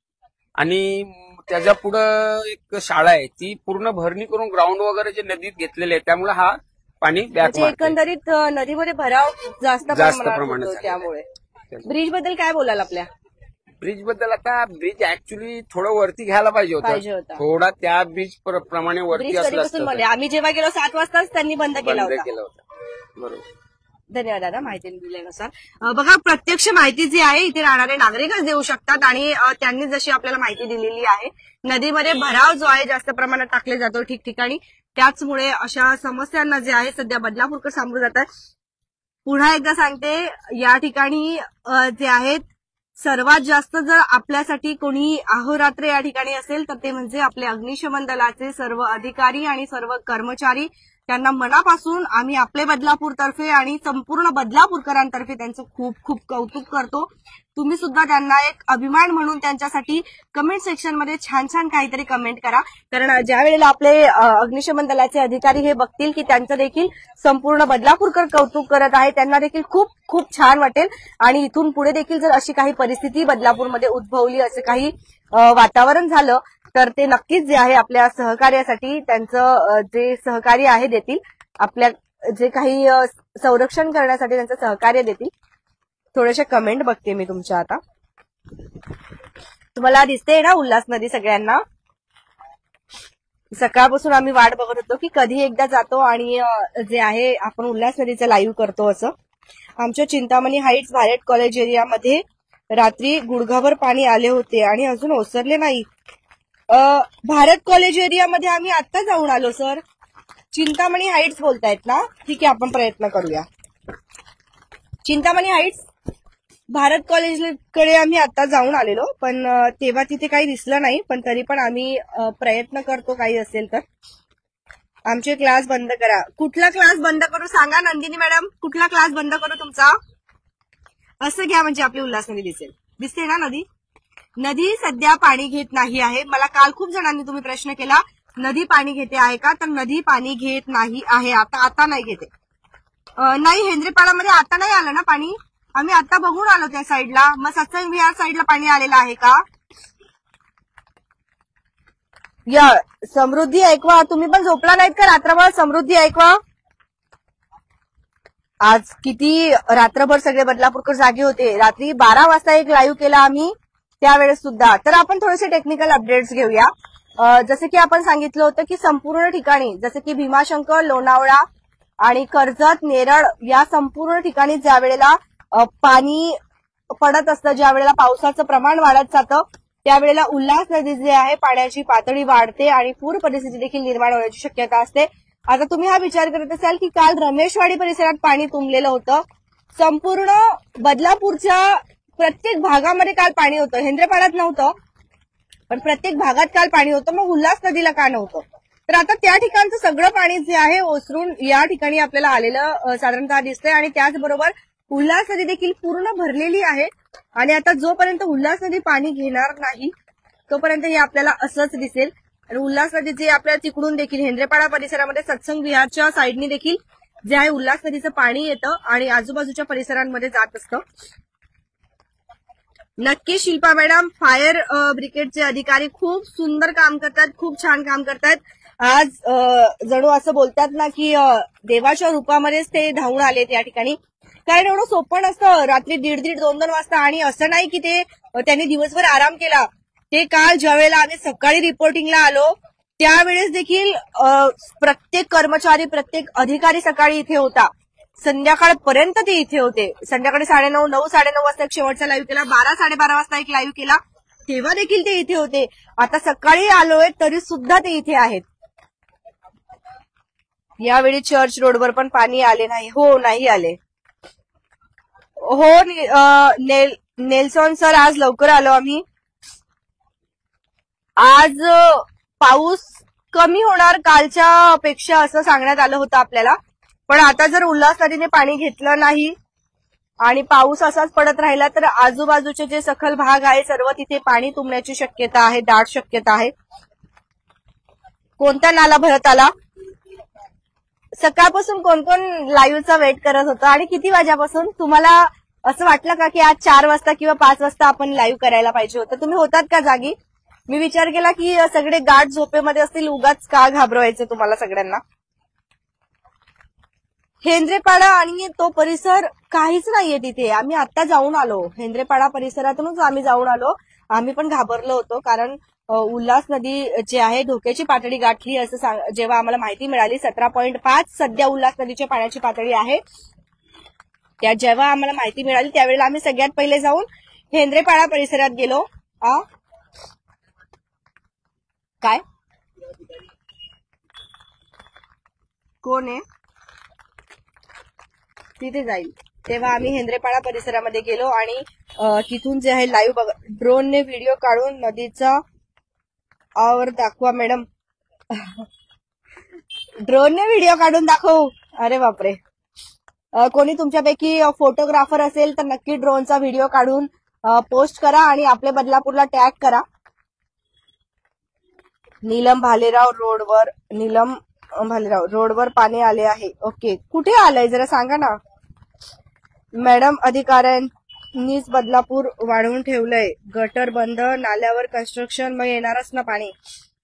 आणि त्याच्या पुढं एक शाळा आहे, ती पूर्ण भरणी करून ग्राउंड वगैरे जे नदीत घेतलेले आहे, त्यामुळे हा पाणी बॅक मारतंय. एकंदरीत नदीमध्ये भराव जास्त प्रमाणात त्यामुळे. ब्रिज बद्दल काय बोलाल? आपल्या ब्रिज बद्दल आता ब्रिज ऍक्च्युली थोडं वरती घ्यायला पाहिजे होता. थोडा त्या ब्रिज प्रमाणे वरती असलं असतं. आम्ही जेव्हा गेलो 7 वाजताच त्यांनी बंद केला होता. बरोबर. धन्यवाद दादा माहिती दिल्यानुसार. बघा, प्रत्यक्ष माहिती जी आहे इथे राहणारे नागरिकच देऊ शकतात. आणि त्यांनी जशी आपल्याला माहिती दिलेली आहे, नदीमध्ये भराव जो आहे जास्त प्रमाणात टाकले जातो ठिकठिकाणी. त्याचमुळे अशा समस्यांना जे आहे सध्या बदलापूरकर सामोरं जातात. पुन्हा एकदा सांगते, या ठिकाणी जे आहेत सर्वात जास्त जर आपल्यासाठी कोणी अहोरात्र या ठिकाणी असेल तर ते म्हणजे आपले अग्निशमन दलाचे सर्व अधिकारी आणि सर्व कर्मचारी त्यांना मनापासून आम्ही आपले बदलापूरतर्फे आणि संपूर्ण बदलापूरकरांतर्फे त्यांचं खूप खूप कौतुक करतो. तुम्ही सुद्धा त्यांना एक अभिमान म्हणून त्यांच्यासाठी कमेंट सेक्शन मध्ये छान छान काहीतरी कमेंट करा. कारण ज्या वेळेला आपले अग्निशमन दलाचे अधिकारी हे बघतील की त्यांचं देखील संपूर्ण बदलापूरकर कौतुक करत आहे, त्यांना देखील खूप खूप छान वाटेल. आणि इथून पुढे देखील जर अशी काही परिस्थिती बदलापूरमध्ये उद्भवली, असं काही वातावरण झालं तर ते नक्कीच जे आहे आपल्या सहकार्यासाठी त्यांचं जे सहकार्य आहे देतील, आपल्या जे काही संरक्षण करण्यासाठी त्यांचं सहकार्य देतील. थोडेसे कमेंट बघते मी तुमच्या. आता तुम्हाला दिसते ना उल्हास नदी सगळ्यांना? सकाळपासून आम्ही वाट बघत होतो की कधी एकदा जातो आणि जे आहे आपण उल्हास नदीचं लाईव्ह करतो. असं आमच्या चिंतामणी हाईट्स भारत कॉलेज एरियामध्ये रात्री गुडघाभर पाणी आले होते आणि अजून ओसरले नाही. भारत कॉलेज एरियामध्ये आम्ही आता जाऊन आलो सर. चिंतामणी हाईट्स बोलतायत ना? ठीक आहे, आपण प्रयत्न करूया. चिंतामणी हाईट्स भारत कॉलेजकडे आम्ही आता जाऊन आलेलो, पण तेव्हा तिथे काही दिसलं नाही. पण तरी पण आम्ही प्रयत्न करतो काही असेल तर. आमचे क्लास बंद करा. कुठला क्लास बंद करू सांगा नंदिनी मॅडम, कुठला क्लास बंद करू तुमचा? असं घ्या म्हणजे आपली उल्हास नदी दिसेल. दिसते ना नदी? नदी सध्या पाणी घेत नाही आहे. मला काल खूप जणांनी तुम्ही प्रश्न केला नदी पाणी घेते आहे का, तर नदी पाणी घेत नाही आहे. आता नाही घेते. नाही, हेंद्रेपाडामध्ये आता नाही आलं ना पाणी. आम्ही आता बघून आलो त्या साईडला. मग सत्संग विहार साईडला पाणी आलेलं आहे का? या समृद्धी ऐकवा. तुम्ही पण झोपला नाहीत का रात्रभर? समृद्धी ऐकवा. आज किती रात्रभर सगळे बदलापूरकर जागे होते. रात्री 12 वाजता एक लाईव्ह केला आम्ही त्यावेळेस सुद्धा. तर आपण थोडेसे टेक्निकल अपडेट्स घेऊया. जसे की आपण सांगितलं होतं की संपूर्ण ठिकाणी जसे की भीमाशंकर, लोणावळा आणि कर्जत, नेरळ या संपूर्ण ठिकाणी ज्या वेळेला पाणी पडत असतं, ज्या वेळेला पावसाचं प्रमाण वाढत जातं, त्यावेळेला उल्हास नदी जे आहे पाण्याची पातळी वाढते आणि पूर परिस्थिती देखील निर्माण होण्याची शक्यता असते. आता तुम्ही हा विचार करत असाल की काल रमेशवाडी परिसरात पाणी तुंबलेलं होतं. संपूर्ण बदलापूरच्या प्रत्येक भागामध्ये काल पाणी होतं. हेंद्रेपाड्यात नव्हतं, पण प्रत्येक भागात काल पाणी होतं. मग उल्हास नदीला का नव्हतं? तर आता त्या ठिकाणचं सगळं पाणी जे आहे ओसरून या ठिकाणी आपल्याला आलेलं साधारणतः दिसतंय. आणि त्याचबरोबर उल्हास नदी देखील पूर्ण भरलेली आहे. आणि आता जोपर्यंत उल्हास नदी पाणी घेणार नाही तोपर्यंत हे आपल्याला असंच दिसेल. आणि उल्हास नदी जे आपल्याला तिकडून देखील हेंद्रेपाडा परिसरामध्ये सत्संग विहारच्या साईडनी देखील जे आहे उल्हास नदीचं पाणी येतं आणि आजूबाजूच्या परिसरांमध्ये जात असतं. नक्की शिल्पा मॅडम, फायर ब्रिगेडचे अधिकारी खूप सुंदर काम करतात, खूप छान काम करतात. आज जणू असं बोलतात ना की देवाच्या रूपामध्येच ते धावून आले त्या ठिकाणी. कारण एवढं सोपं नसतं रात्री 1:30, 2 वाजता. आणि असं नाही की ते त्यांनी दिवसभर आराम केला. ते काल ज्या वेळेला आम्ही सकाळी रिपोर्टिंगला आलो त्यावेळेस देखील प्रत्येक कर्मचारी, प्रत्येक अधिकारी सकाळी इथे होता. संध्याकाळपर्यंत ते इथे होते. संध्याकाळी 9:30, 9:30 वाजता एक शेवटचा लाईव्ह केला. 12, 12:30 वाजता एक लाईव्ह केला. तेव्हा देखील ते इथे होते. आता सकाळी आलोय तरी सुद्धा ते इथे आहेत. यावेळी चर्च रोडवर पण पाणी आले नाही. हो, नाही आले. हो नेल्सॉन सर, आज लवकर आलो आम्ही. आज पाऊस कमी होणार कालच्या पेक्षा असं सांगण्यात आलं होतं आपल्याला. पण आता जर उल्हास नदीने पाणी घेतलं नाही आणि पाऊस असाच पडत राहिला तर आजूबाजूचे जे सखल भाग आहे सर्व तिथे पाणी तुंबण्याची शक्यता आहे, दाट शक्यता आहे. कोणता नाला भरत आला? सकाळपासून कोण कोण लाईव्हचा वेट करत होतं आणि किती वाजेपासून? तुम्हाला असं वाटलं का की आज 4 वाजता किंवा 5 वाजता आपण लाईव्ह करायला पाहिजे होतं? तुम्ही होतात का जागी? मी विचार केला की सगळे गाढ झोपेमध्ये असतील, उगाच का घाबरवायचं तुम्हाला सगळ्यांना. हेंद्रेपाडा आणि तो परिसर काहीच नाहीये तिथे. आम्ही आता जाऊन आलो, हेंद्रेपाडा परिसरातूनच आम्ही जाऊन आलो. आम्ही पण घाबरलो होतो कारण उल्हास नदी जी आहे धोक्याची पातळी गाठली असं जेव्हा आम्हाला माहिती मिळाली. 17.5 सध्या उल्हास नदीच्या पाण्याची पातळी आहे. त्या जेव्हा आम्हाला माहिती मिळाली त्यावेळेला आम्ही सगळ्यात पहिले जाऊन हेंद्रेपाडा परिसरात गेलो. काय कोण आहे तिथे जाईल तेव्हा आम्ही हेंद्रेपाडा परिसरामध्ये गेलो आणि तिथून जे आहे लाईव्ह बघा. ड्रोनने व्हिडिओ काढून नदीचा आवर दाखवा मॅडम. ड्रोनने व्हिडिओ काढून दाखवू? अरे बापरे. कोणी तुमच्यापैकी फोटोग्राफर असेल तर नक्की ड्रोनचा व्हिडिओ काढून पोस्ट करा आणि आपल्या बदलापूरला टॅग करा. नीलम भालेराव रोडवर पाणी आले आहे. ओके, कुठे आलंय जरा सांगा ना मॅडम. अधिकाऱ्यांनीच बदलापूर वाढवून ठेवलंय. गटर बंद, नाल्यावर कन्स्ट्रक्शन, मग येणारच ना पाणी.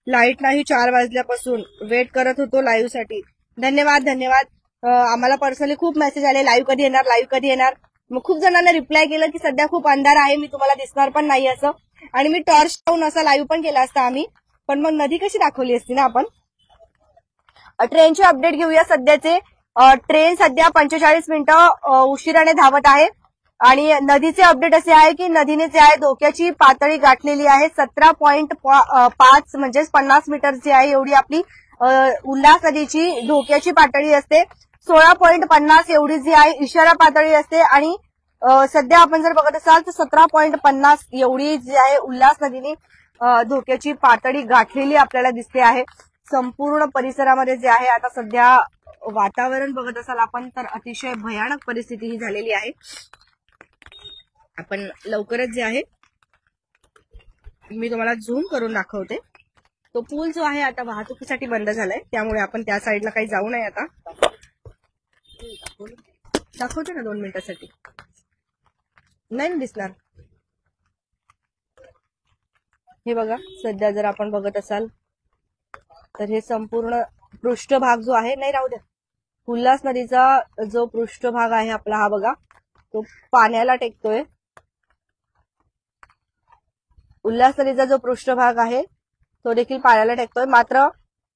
लाईट नाही 4 वाजल्यापासून. वेट करत होतो लाईव्ह साठी. धन्यवाद. आम्हाला पर्सनली खूप मेसेज आले, लाईव्ह कधी येणार. मग खूप जणांना रिप्लाय केलं की सध्या खूप अंधार आहे, मी तुम्हाला दिसणार पण नाही असं. आणि मी टॉर्च लावून असा लाईव्ह पण केला असता आम्ही, पण मग नदी कशी दाखवली असती ना आपण. ट्रेनचे अपडेट घेऊया सध्याचे. ट्रेन सध्या 45 मिनिटं उशिराने धावत आहे. आणि नदीचे अपडेट असे आहे की नदीने जे आहे धोक्याची पातळी गाठलेली आहे. 17.5 म्हणजेच 50 मीटर जी आहे एवढी आपली उल्हास नदीची धोक्याची पातळी असते. 16.50 एवढी जी आहे इशारा पातळी असते. आणि सध्या आपण जर बघत असाल तर 17.50 एवढी जी आहे उल्हास नदीने धोक्याची पातळी गाठलेली आपल्याला दिसते आहे. संपूर्ण परिसरामध्ये जे आहे आता सध्या वातावरण बघत असाल आपण तर अतिशय भयानक परिस्थिती ही झालेली आहे. आपण लवकरच जे आहे मी तुम्हाला झूम करून दाखवते. तो पूल जो आहे आता वाहतुकीसाठी बंद झालाय, त्यामुळे आपण त्या साईडला काही जाऊ नये. आता दाखवते ना 2 मिनिटासाठी. नाही दिसणार. हे बघा, सध्या जर आपण बघत असाल तर हे संपूर्ण पृष्ठभाग जो आहे, नाही राहू द्या, उल्हास नदीचा जो पृष्ठभाग आहे आपला हा बघा, तो पाण्याला टेकतोय. उल्हास नदीचा जो पृष्ठभाग आहे तो देखील पाण्याला टेकतोय. मात्र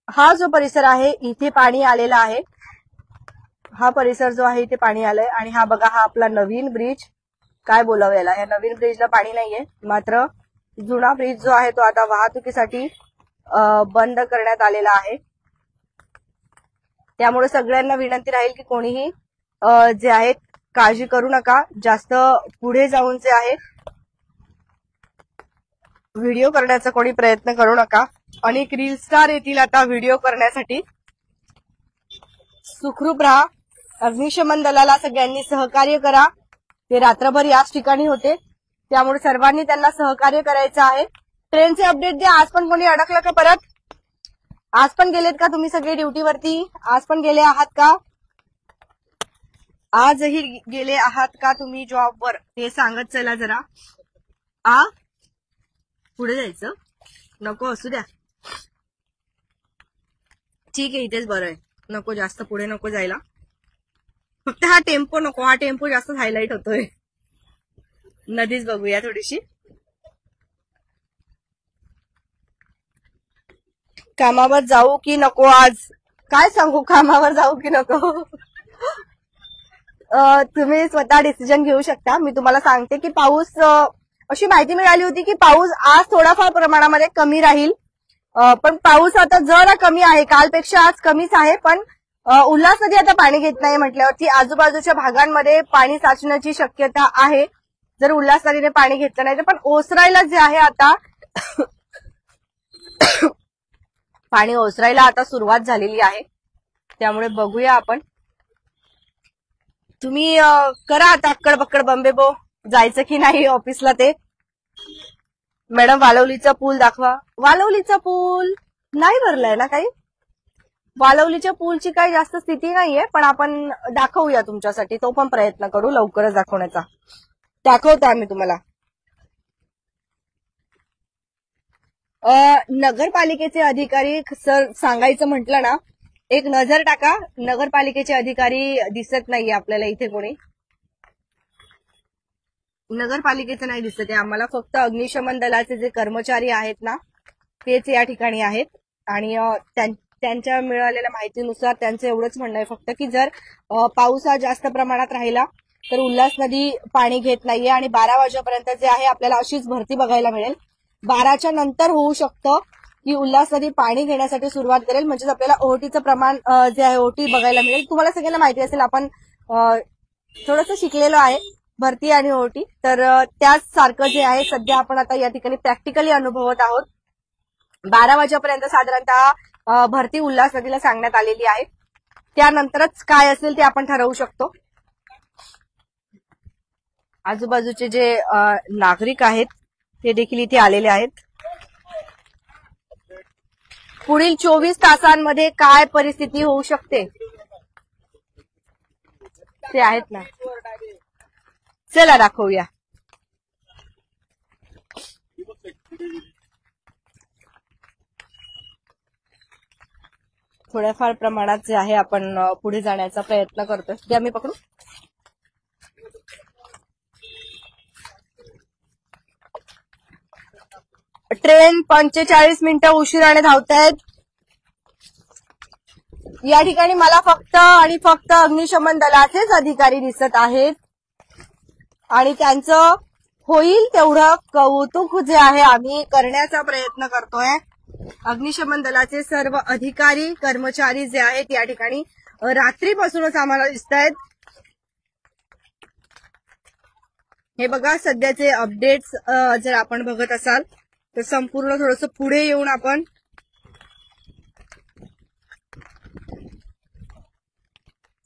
हा जो परिसर आहे इथे पाणी आलेला आहे. हा परिसर जो आहे इथे पाणी आलंय. आणि हा बघा, हा आपला नवीन ब्रिज, काय बोलावं याला, या नवीन ब्रिजला पाणी नाहीये. मात्र जुना ब्रिज जो आहे तो आता वाहतुकीसाठी बंद करण्यात आलेला आहे. त्यामुळे सगळ्यांना विनंती राहील की कोणीही जे आहे काळजी करू नका. जास्त पुढे जाऊन जे आहे व्हिडिओ करण्याचा कोणी प्रयत्न करू नका. अनेक रील स्टार येतील आता व्हिडिओ करण्यासाठी. सुखरूप राहा. अग्निशमन दलाला सगळ्यांनी सहकार्य करा. ते रात्रभर याच ठिकाणी होते, त्यामुळे सर्वांनी त्यांना सहकार्य करायचं आहे. ट्रेनचे अपडेट द्या. आज पण कोणी अडकलं का परत? आज पण गेलेत का तुम्ही सगळे ड्युटीवरती? आज पण गेले आहात का? आजही गेले आहात का तुम्ही जॉबवर? हे सांगत चला जरा. पुढे जायचं नको, असू द्या, ठीक आहे, इथेच बरं आहे. नको जास्त पुढे नको जायला. फक्त हा टेम्पो नको, हा टेम्पो जास्त हायलाइट होतोय. नदीच बघूया थोडीशी. कामावर जाऊ की नको आज? काय सांगू, कामावर जाऊ की नको? तुम्ही स्वतः डिसिजन घेऊ शकता. मी तुम्हाला सांगते की पाऊस, अशी माहिती मिळाली होती की पाऊस आज थोडाफार प्रमाणामध्ये कमी राहील. पण पाऊस आता जरा कमी आहे, कालपेक्षा आज कमीच आहे. पण उल्हास नदी आता पाणी घेत नाही म्हटल्यावरती आजूबाजूच्या भागांमध्ये पाणी साचण्याची शक्यता आहे जर उल्हास नदीने पाणी घेतलं नाही तर. पण ओसरायला जे आहे आता पाणी ओसरायला आता सुरुवात झालेली आहे. त्यामुळे बघूया आपण. तुम्ही करा आता अक्कड बक्कड बंबेबो, जायचं की नाही ऑफिसला ते. मॅडम वालवलीचा पूल दाखवा. वालवलीचा पूल नाही भरलाय ना काही. वालवलीच्या पूलची काही जास्त स्थिती नाहीये, पण आपण दाखवूया तुमच्यासाठी. तो पण प्रयत्न करू लवकरच दाखवण्याचा. दाखवतो आम्ही तुम्हाला. नगरपालिकेचे अधिकारी सर सांगायचं म्हटलं ना, एक नजर टाका. नगरपालिकेचे अधिकारी दिसत नाहीये आपल्याला इथे कोणी. नगरपालिकेचं नाही दिसत आहे आम्हाला. फक्त अग्निशमन दलाचे जे कर्मचारी आहेत ना तेच या ठिकाणी आहेत. आणि त्यांच्या मिळालेल्या माहितीनुसार त्यांचं एवढंच म्हणणं आहे फक्त की जर पाऊस हा जास्त प्रमाणात राहिला तर उल्हास नदी पाणी घेत नाहीये. आणि 12 वाजेपर्यंत जे आहे आपल्याला अशीच भरती बघायला मिळेल. 12च्या नंतर होऊ शकतं की उल्हास नदी पाणी घेण्यासाठी सुरुवात करेल. म्हणजेच आपल्याला ओहोटीचं प्रमाण जे आहे ओहोटी बघायला मिळेल. तुम्हाला सगळ्यांना माहिती असेल, आपण थोडंसं शिकलेलो आहे भरती आणि ओहोटी. तर त्याच सारखं जे आहे सध्या आपण आता या ठिकाणी प्रॅक्टिकली अनुभवत आहोत. 12 वाजेपर्यंत साधारणतः भरती उल्हास नदीला सांगण्यात आलेली आहे. त्यानंतरच काय असेल ते आपण ठरवू शकतो. आजूबाजूचे जे नागरिक आहेत ते देखील इथे आलेले आहेत. पुढील 24 तासांमध्ये काय परिस्थिती होऊ शकते ते आहेत ना, चला दाखवूया. थोड्याफार प्रमाणात जे आहे आपण पुढे जाण्याचा प्रयत्न करतोय. ते आम्ही पकडू. ट्रेन 45 मिनिटं उशिराने धावतायत. या ठिकाणी मला फक्त आणि फक्त अग्निशमन दलाचेच अधिकारी दिसत आहेत आणि त्यांचं होईल तेवढं कौतुक जे आहे आम्ही करण्याचा प्रयत्न करतोय. अग्निशमन दलाचे सर्व अधिकारी कर्मचारी जे आहेत या ठिकाणी रात्रीपासूनच आम्हाला दिसत आहेत. हे बघा सध्याचे अपडेट्स जर आपण बघत असाल तर संपूर्ण थोडंसं पुढे येऊन आपण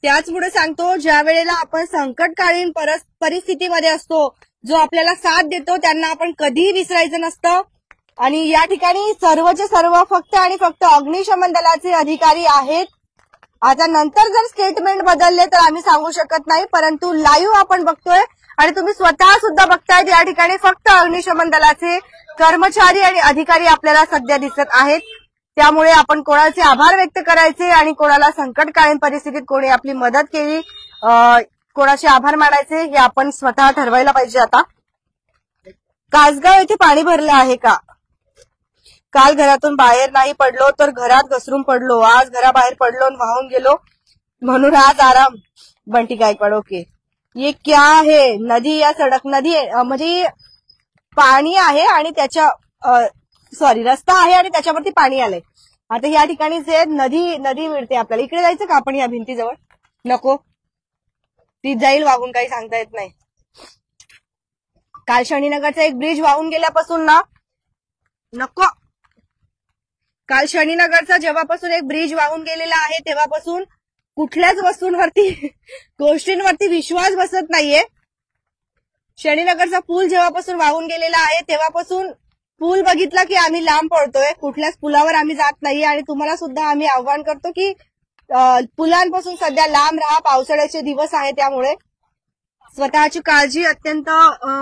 त्याचमुळे सांगतो, ज्या वेळेला आपण संकटकालीन परिस्थितीमध्ये असतो, जो आपल्याला साथ देतो त्यांना आपण कधीही विसरायचं नसतं. आणि या ठिकाणी सर्वचे सर्व फक्त आणि फक्त अग्निशमन दलाचे अधिकारी आहेत. आता नंतर जर स्टेटमेंट बदलले तर आम्ही सांगू शकत नाही, परंतु लाईव्ह आपण बघतोय आणि तुम्ही स्वतः सुद्धा बघतायत. या ठिकाणी फक्त अग्निशमन दलाचे कर्मचारी आणि अधिकारी आपल्याला सध्या दिसत आहेत. त्यामुळे आपण कोणाचे आभार व्यक्त करायचे आणि कोणाला संकटकालीन परिस्थितीत कोणी आपली मदत केली, कोणाचे आभार मानायचे हे आपण स्वतः ठरवायला पाहिजे. आता कासगाव येथे पाणी भरलं आहे का? काल घरातून बाहेर नाही पडलो तर घरात घसरून पडलो, आज घराबाहेर पडलो आणि वाहून गेलो म्हणून आज आराम. बंटी गायकवाड. ओके, ये क्या है? नदी या सडक? नदी म्हणजे पाणी आहे आणि त्याच्या रस्ता आहे आणि त्याच्यावरती पाणी आलंय. आता या ठिकाणी जे नदी मिळते आपल्याला. इकडे जायचं का आपण या भिंतीजवळ? नको, ती जाईल वाहून, काही सांगता येत नाही. काल शनीनगरचा एक ब्रिज वाहून गेल्यापासून ना नको. काल शनीनगरचा जेव्हापासून एक ब्रिज वाहून गेलेला आहे तेव्हापासून कुठल्याच वस्तूंवरती गोष्टींवरती विश्वास बसत नाहीये. शनीनगरचा पूल जेव्हापासून वाहून गेलेला आहे तेव्हापासून पूल बघितला की आम्ही लांब पडतोय. कुठल्याच पुलावर आम्ही जात नाहीये आणि तुम्हाला सुद्धा आम्ही आव्हान करतो की पुलांपासून सध्या लांब राहा. पावसाळ्याचे दिवस आहे त्यामुळे स्वतःची काळजी अत्यंत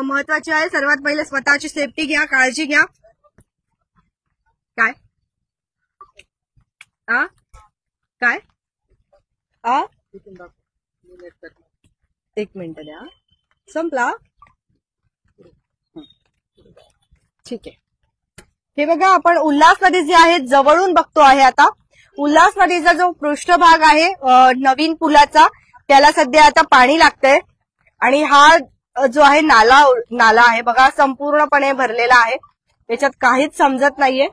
महत्वाची आहे. सर्वात पहिले स्वतःची सेफ्टी घ्या, काळजी घ्या. काय काय एक मिनिट द्या, संपला. ठीक आहे. हे बघा आपण उल्हास नदी जी आहे जवळून बघतो आहे. आता उल्हास नदीचा जो पृष्ठभाग आहे नवीन पुलाचा त्याला सध्या आता पाणी लागतंय आणि हा जो आहे नाला आहे बघा संपूर्णपणे भरलेला आहे. त्याच्यात काहीच समजत नाहीये.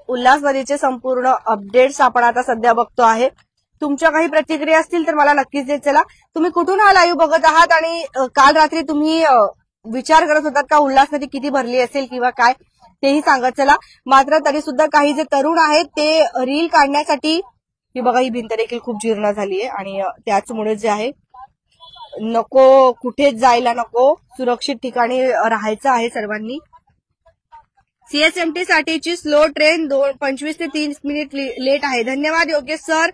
उल्हास नदीचे संपूर्ण अपडेट्स आपण आता सध्या बघतो आहे. तुमच्या काही प्रतिक्रिया असतील तर मला नक्कीच देत चला. तुम्ही कुठून हा लाईव्ह बघत आहात आणि काल रात्री तुम्ही विचार करत होतात का उल्हास नदी किती भरली असेल किंवा काय, तेही सांगत चला. मात्र तरी सुद्धा काही जे तरुण आहेत ते रील काढण्यासाठी, ही बघा ही भिंत देखील खूप जीर्ण झाली आहे आणि त्याचमुळे जे आहे नको कुठेच जायला नको, सुरक्षित ठिकाणी राहायचं आहे सर्वांनी. सीएसएमटी साठीची स्लो ट्रेन 25 ते 30 मिनिट लेट आहे. धन्यवाद योगेश सर,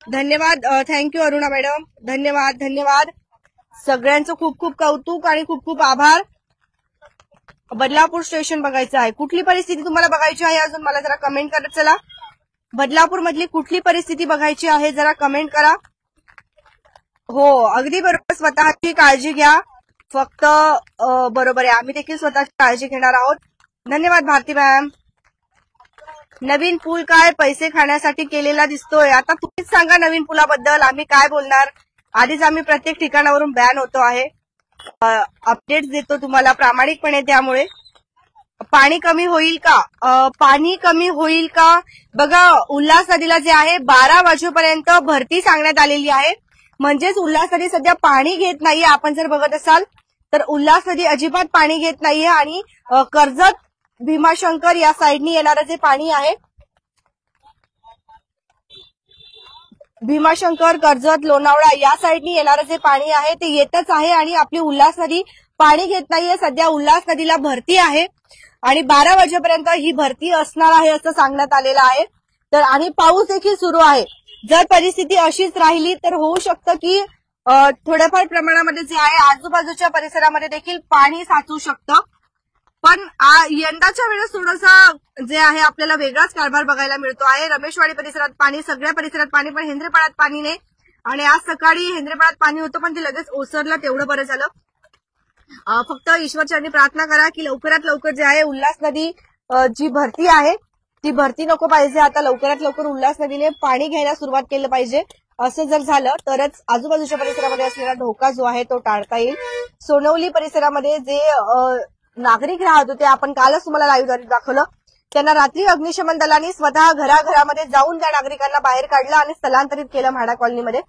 धन्यवाद. थँक्यू अरुणा मॅडम, धन्यवाद धन्यवाद. सगळ्यांचं खूप खूप कौतुक आणि खूप खूप आभार. बदलापूर स्टेशन बघायचं आहे. कुठली परिस्थिती तुम्हाला बघायची आहे अजून मला जरा कमेंट करत चला. बदलापूर मधली कुठली परिस्थिती बघायची आहे जरा कमेंट करा. हो अगदी बरोबर, स्वतःची काळजी घ्या. फक्त बरोबर आहे, आम्ही देखील स्वतःची काळजी घेणार आहोत. धन्यवाद भारती मॅम. नवीन पूल काय पैसे खाण्यासाठी केलेला दिसतोय? आता तुम्हीच सांगा नवीन पुलाबद्दल, आम्ही काय बोलणार. आधीच आम्ही प्रत्येक ठिकाणावरून बॅन होतो आहे. अपडेट्स देतो तुम्हाला प्रामाणिकपणे. त्यामुळे पाणी कमी होईल का? पाणी कमी होईल का बघा. उल्हास नदीला जे आहे 12 वाजेपर्यंत भरती सांगण्यात आलेली आहे. म्हणजेच उल्हास नदी सध्या पाणी घेत नाहीये. आपण जर बघत असाल तर उल्हास नदी अजिबात पाणी घेत नाहीये आणि कर्जत भीमाशंकर या साईडनी येणारं जे पाणी आहे भीमाशंकर, कर्जत, लोणावळा या साईडनी येणारं जे पाणी आहे ते येतच आहे आणि आपली उल्हास नदी पाणी घेत नाहीये. सध्या उल्हास नदीला भरती आहे आणि 12 वाजेपर्यंत ही भरती असणार आहे असं सांगण्यात आलेलं आहे. तर आणि पाऊस देखील सुरू आहे. जर परिस्थिती अशीच राहिली तर होऊ शकतं की थोड्याफार प्रमाणामध्ये जे आहे आजूबाजूच्या परिसरामध्ये देखील पाणी साचू शकतं. पण यंदाच्या वेळेस थोडंसं जे आहे आपल्याला वेगळाच कारभार बघायला मिळतो आहे. रमेशवाडी परिसरात पाणी, सगळ्या परिसरात पाणी, पण हेंद्रेपाड्यात पाणी नाही. आणि आज सकाळी हेंद्रेपाड्यात पाणी होतं पण ते लगेच ओसरलं, तेवढं बरं झालं. फक्त ईश्वरचरणी प्रार्थना करा की लवकरात लवकर जे आहे उल्हास नदी जी भरती आहे ती भरती नको पाहिजे. आता लवकरात लवकर उल्हास नदीने पाणी घ्यायला सुरुवात केलं पाहिजे. असं जर झालं तरच आजूबाजूच्या परिसरामध्ये असलेला धोका जो आहे तो टाळता येईल. सोनवली परिसरामध्ये जे नागरिक राहत होते, आपण कालच तुम्हाला लाईव्ह दाखवलं, त्यांना रात्री अग्निशमन दलाने स्वतः घराघरामध्ये जाऊन त्या नागरिकांना बाहेर काढलं आणि स्थलांतरित केलं म्हाडा कॉलनीमध्ये.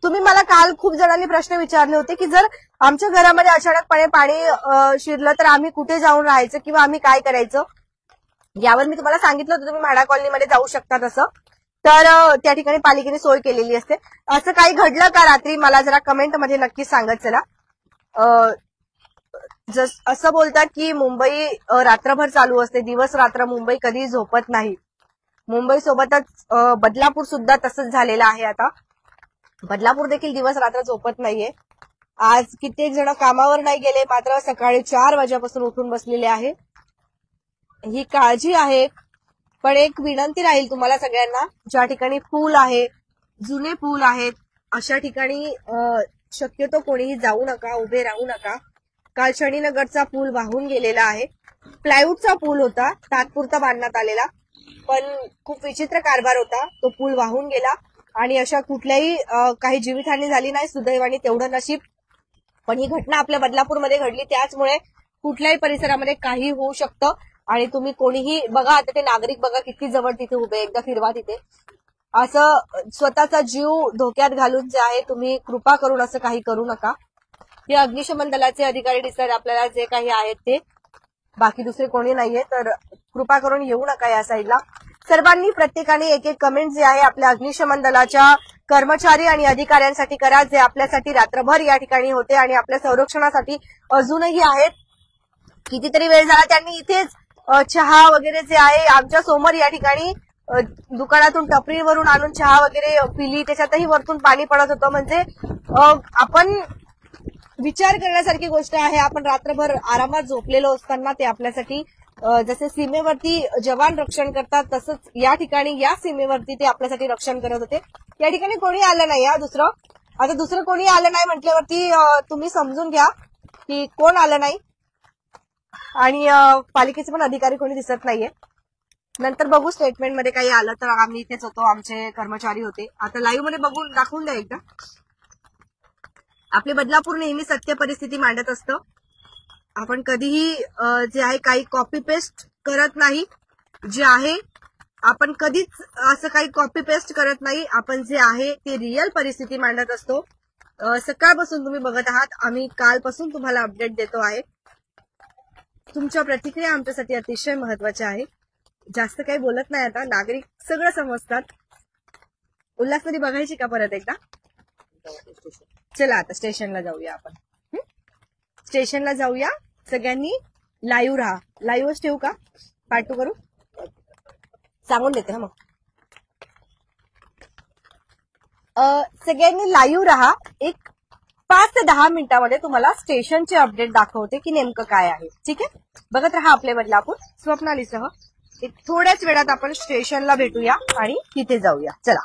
तुम्ही मला काल खूप जणांनी प्रश्न विचारले होते की जर आमच्या घरामध्ये अचानकपणे पाणी शिरलं तर आम्ही कुठे जाऊन राहायचं किंवा आम्ही काय करायचं. यावर मी तुम्हाला सांगितलं होतं तुम्ही म्हाडा कॉलनीमध्ये जाऊ शकता तसं. तर त्या ठिकाणी पालिकेने सोय केलेली असते. असं काही घडलं का रात्री मला जरा कमेंटमध्ये नक्की सांगत चला. असं बोलतात की मुंबई रात्रभर चालू असते, दिवस रात्र मुंबई कधी झोपत नाही. मुंबई सोबतच बदलापूर सुद्धा तसंच झालेलं आहे. आता बदलापूर देखील दिवस रात्र झोपत नाहीये. आज कित्येक जण कामावर नाही गेले मात्र सकाळी 4 वाजेपासून उठून बसलेले आहे. ही काळजी आहे. पण एक विनंती राहील तुम्हाला सगळ्यांना, ज्या ठिकाणी पूल आहे, जुने पूल आहेत, अशा ठिकाणी शक्यतो कोणीही जाऊ नका, उभे राहू नका. काल शनीनगरचा पूल वाहून गेलेला आहे. प्लायवूडचा पूल होता, तात्पुरता बांधण्यात आलेला, पण खूप विचित्र कारभार होता. तो पूल वाहून गेला आणि अशा कुठल्याही काही जीवितहानी झाली नाही, सुदैवाने तेवढं नशीब. पण ही घटना आपल्या बदलापूरमध्ये घडली, त्याचमुळे कुठल्याही परिसरामध्ये काही होऊ शकतं. आणि तुम्ही कोणीही बघा, आता ते नागरिक बघा किती जवळ तिथे उभे, एकदा फिरवा तिथे. असं स्वतःचा जीव धोक्यात घालून जे आहे तुम्ही कृपा करून असं काही करू नका. हे अग्निशमन दलाचे अधिकारी दिसतात आपल्याला जे काही आहेत ते, बाकी दुसरे कोणी नाहीये. तर कृपा करून येऊ नका या साईडला. सर्वांनी प्रत्येकाने एक एक कमेंट जे आहे आपल्या अग्निशमन दलाच्या कर्मचारी आणि अधिकाऱ्यांसाठी करा, जे आपल्यासाठी रात्रभर या ठिकाणी होते आणि आपल्या संरक्षणासाठी अजूनही आहेत. कितीतरी वेळ झाला त्यांनी इथेच चहा वगैरे जे आहे आमच्या समोर या ठिकाणी दुकानातून टपरीवरून आणून चहा वगैरे पिली, त्याच्यातही वरतून पाणी पडत होतं. म्हणजे आपण विचार करण्यासारखी गोष्ट आहे. आपण रात्रभर आरामात झोपलेलो असताना ते आपल्यासाठी जसे सीमेवरती जवान रक्षण करतात तसंच या ठिकाणी या सीमेवरती ते आपल्यासाठी रक्षण करत होते. या ठिकाणी कोणी आलं नाही. आता दुसरं कोणी आलं नाही म्हटल्यावरती तुम्ही समजून घ्या की कोण आलं नाही. आणि पालिकेचे पण अधिकारी कोणी दिसत नाहीये. नंतर बघू स्टेटमेंटमध्ये काही आलं तर आम्ही इथेच होतो, आमचे कर्मचारी होते. आता लाईव्ह मध्ये बघून दाखवून द्या एकदा. आपले बदलापूर नेहमी सत्य परिस्थिती मांडत असतं. आपण कधीही जे आहे काही कॉपी पेस्ट करत नाही. जे आहे आपण कधीच असं काही कॉपी पेस्ट करत नाही. आपण जे आहे ते रिअल परिस्थिती मांडत असतो. सकाळपासून तुम्ही बघत आहात, आम्ही कालपासून तुम्हाला अपडेट देतो आहे. तुमच्या प्रतिक्रिया आमच्यासाठी अतिशय महत्वाच्या आहे. जास्त काही बोलत नाही आता, नागरिक सगळं समजतात. उल्हासनदी बघायची का परत एकदा? चला आता स्टेशनला जाऊया आपण. स्टेशनला जाऊया. सगळ्यांनी लाईव्ह राहा. लाईव्हच ठेवू का? पार्ट 2 करू? सांगून देते ना मग. सगळ्यांनी लाईव्ह राहा. एक 5 ते 10 मिनिटांमध्ये तुम्हाला स्टेशनचे अपडेट दाखवते की नेमकं काय आहे. ठीक आहे, बघत राहा आपले बदलापूर स्वप्नालीसह. थोड्याच वेळात आपण स्टेशनला भेटूया आणि तिथे जाऊया. चला.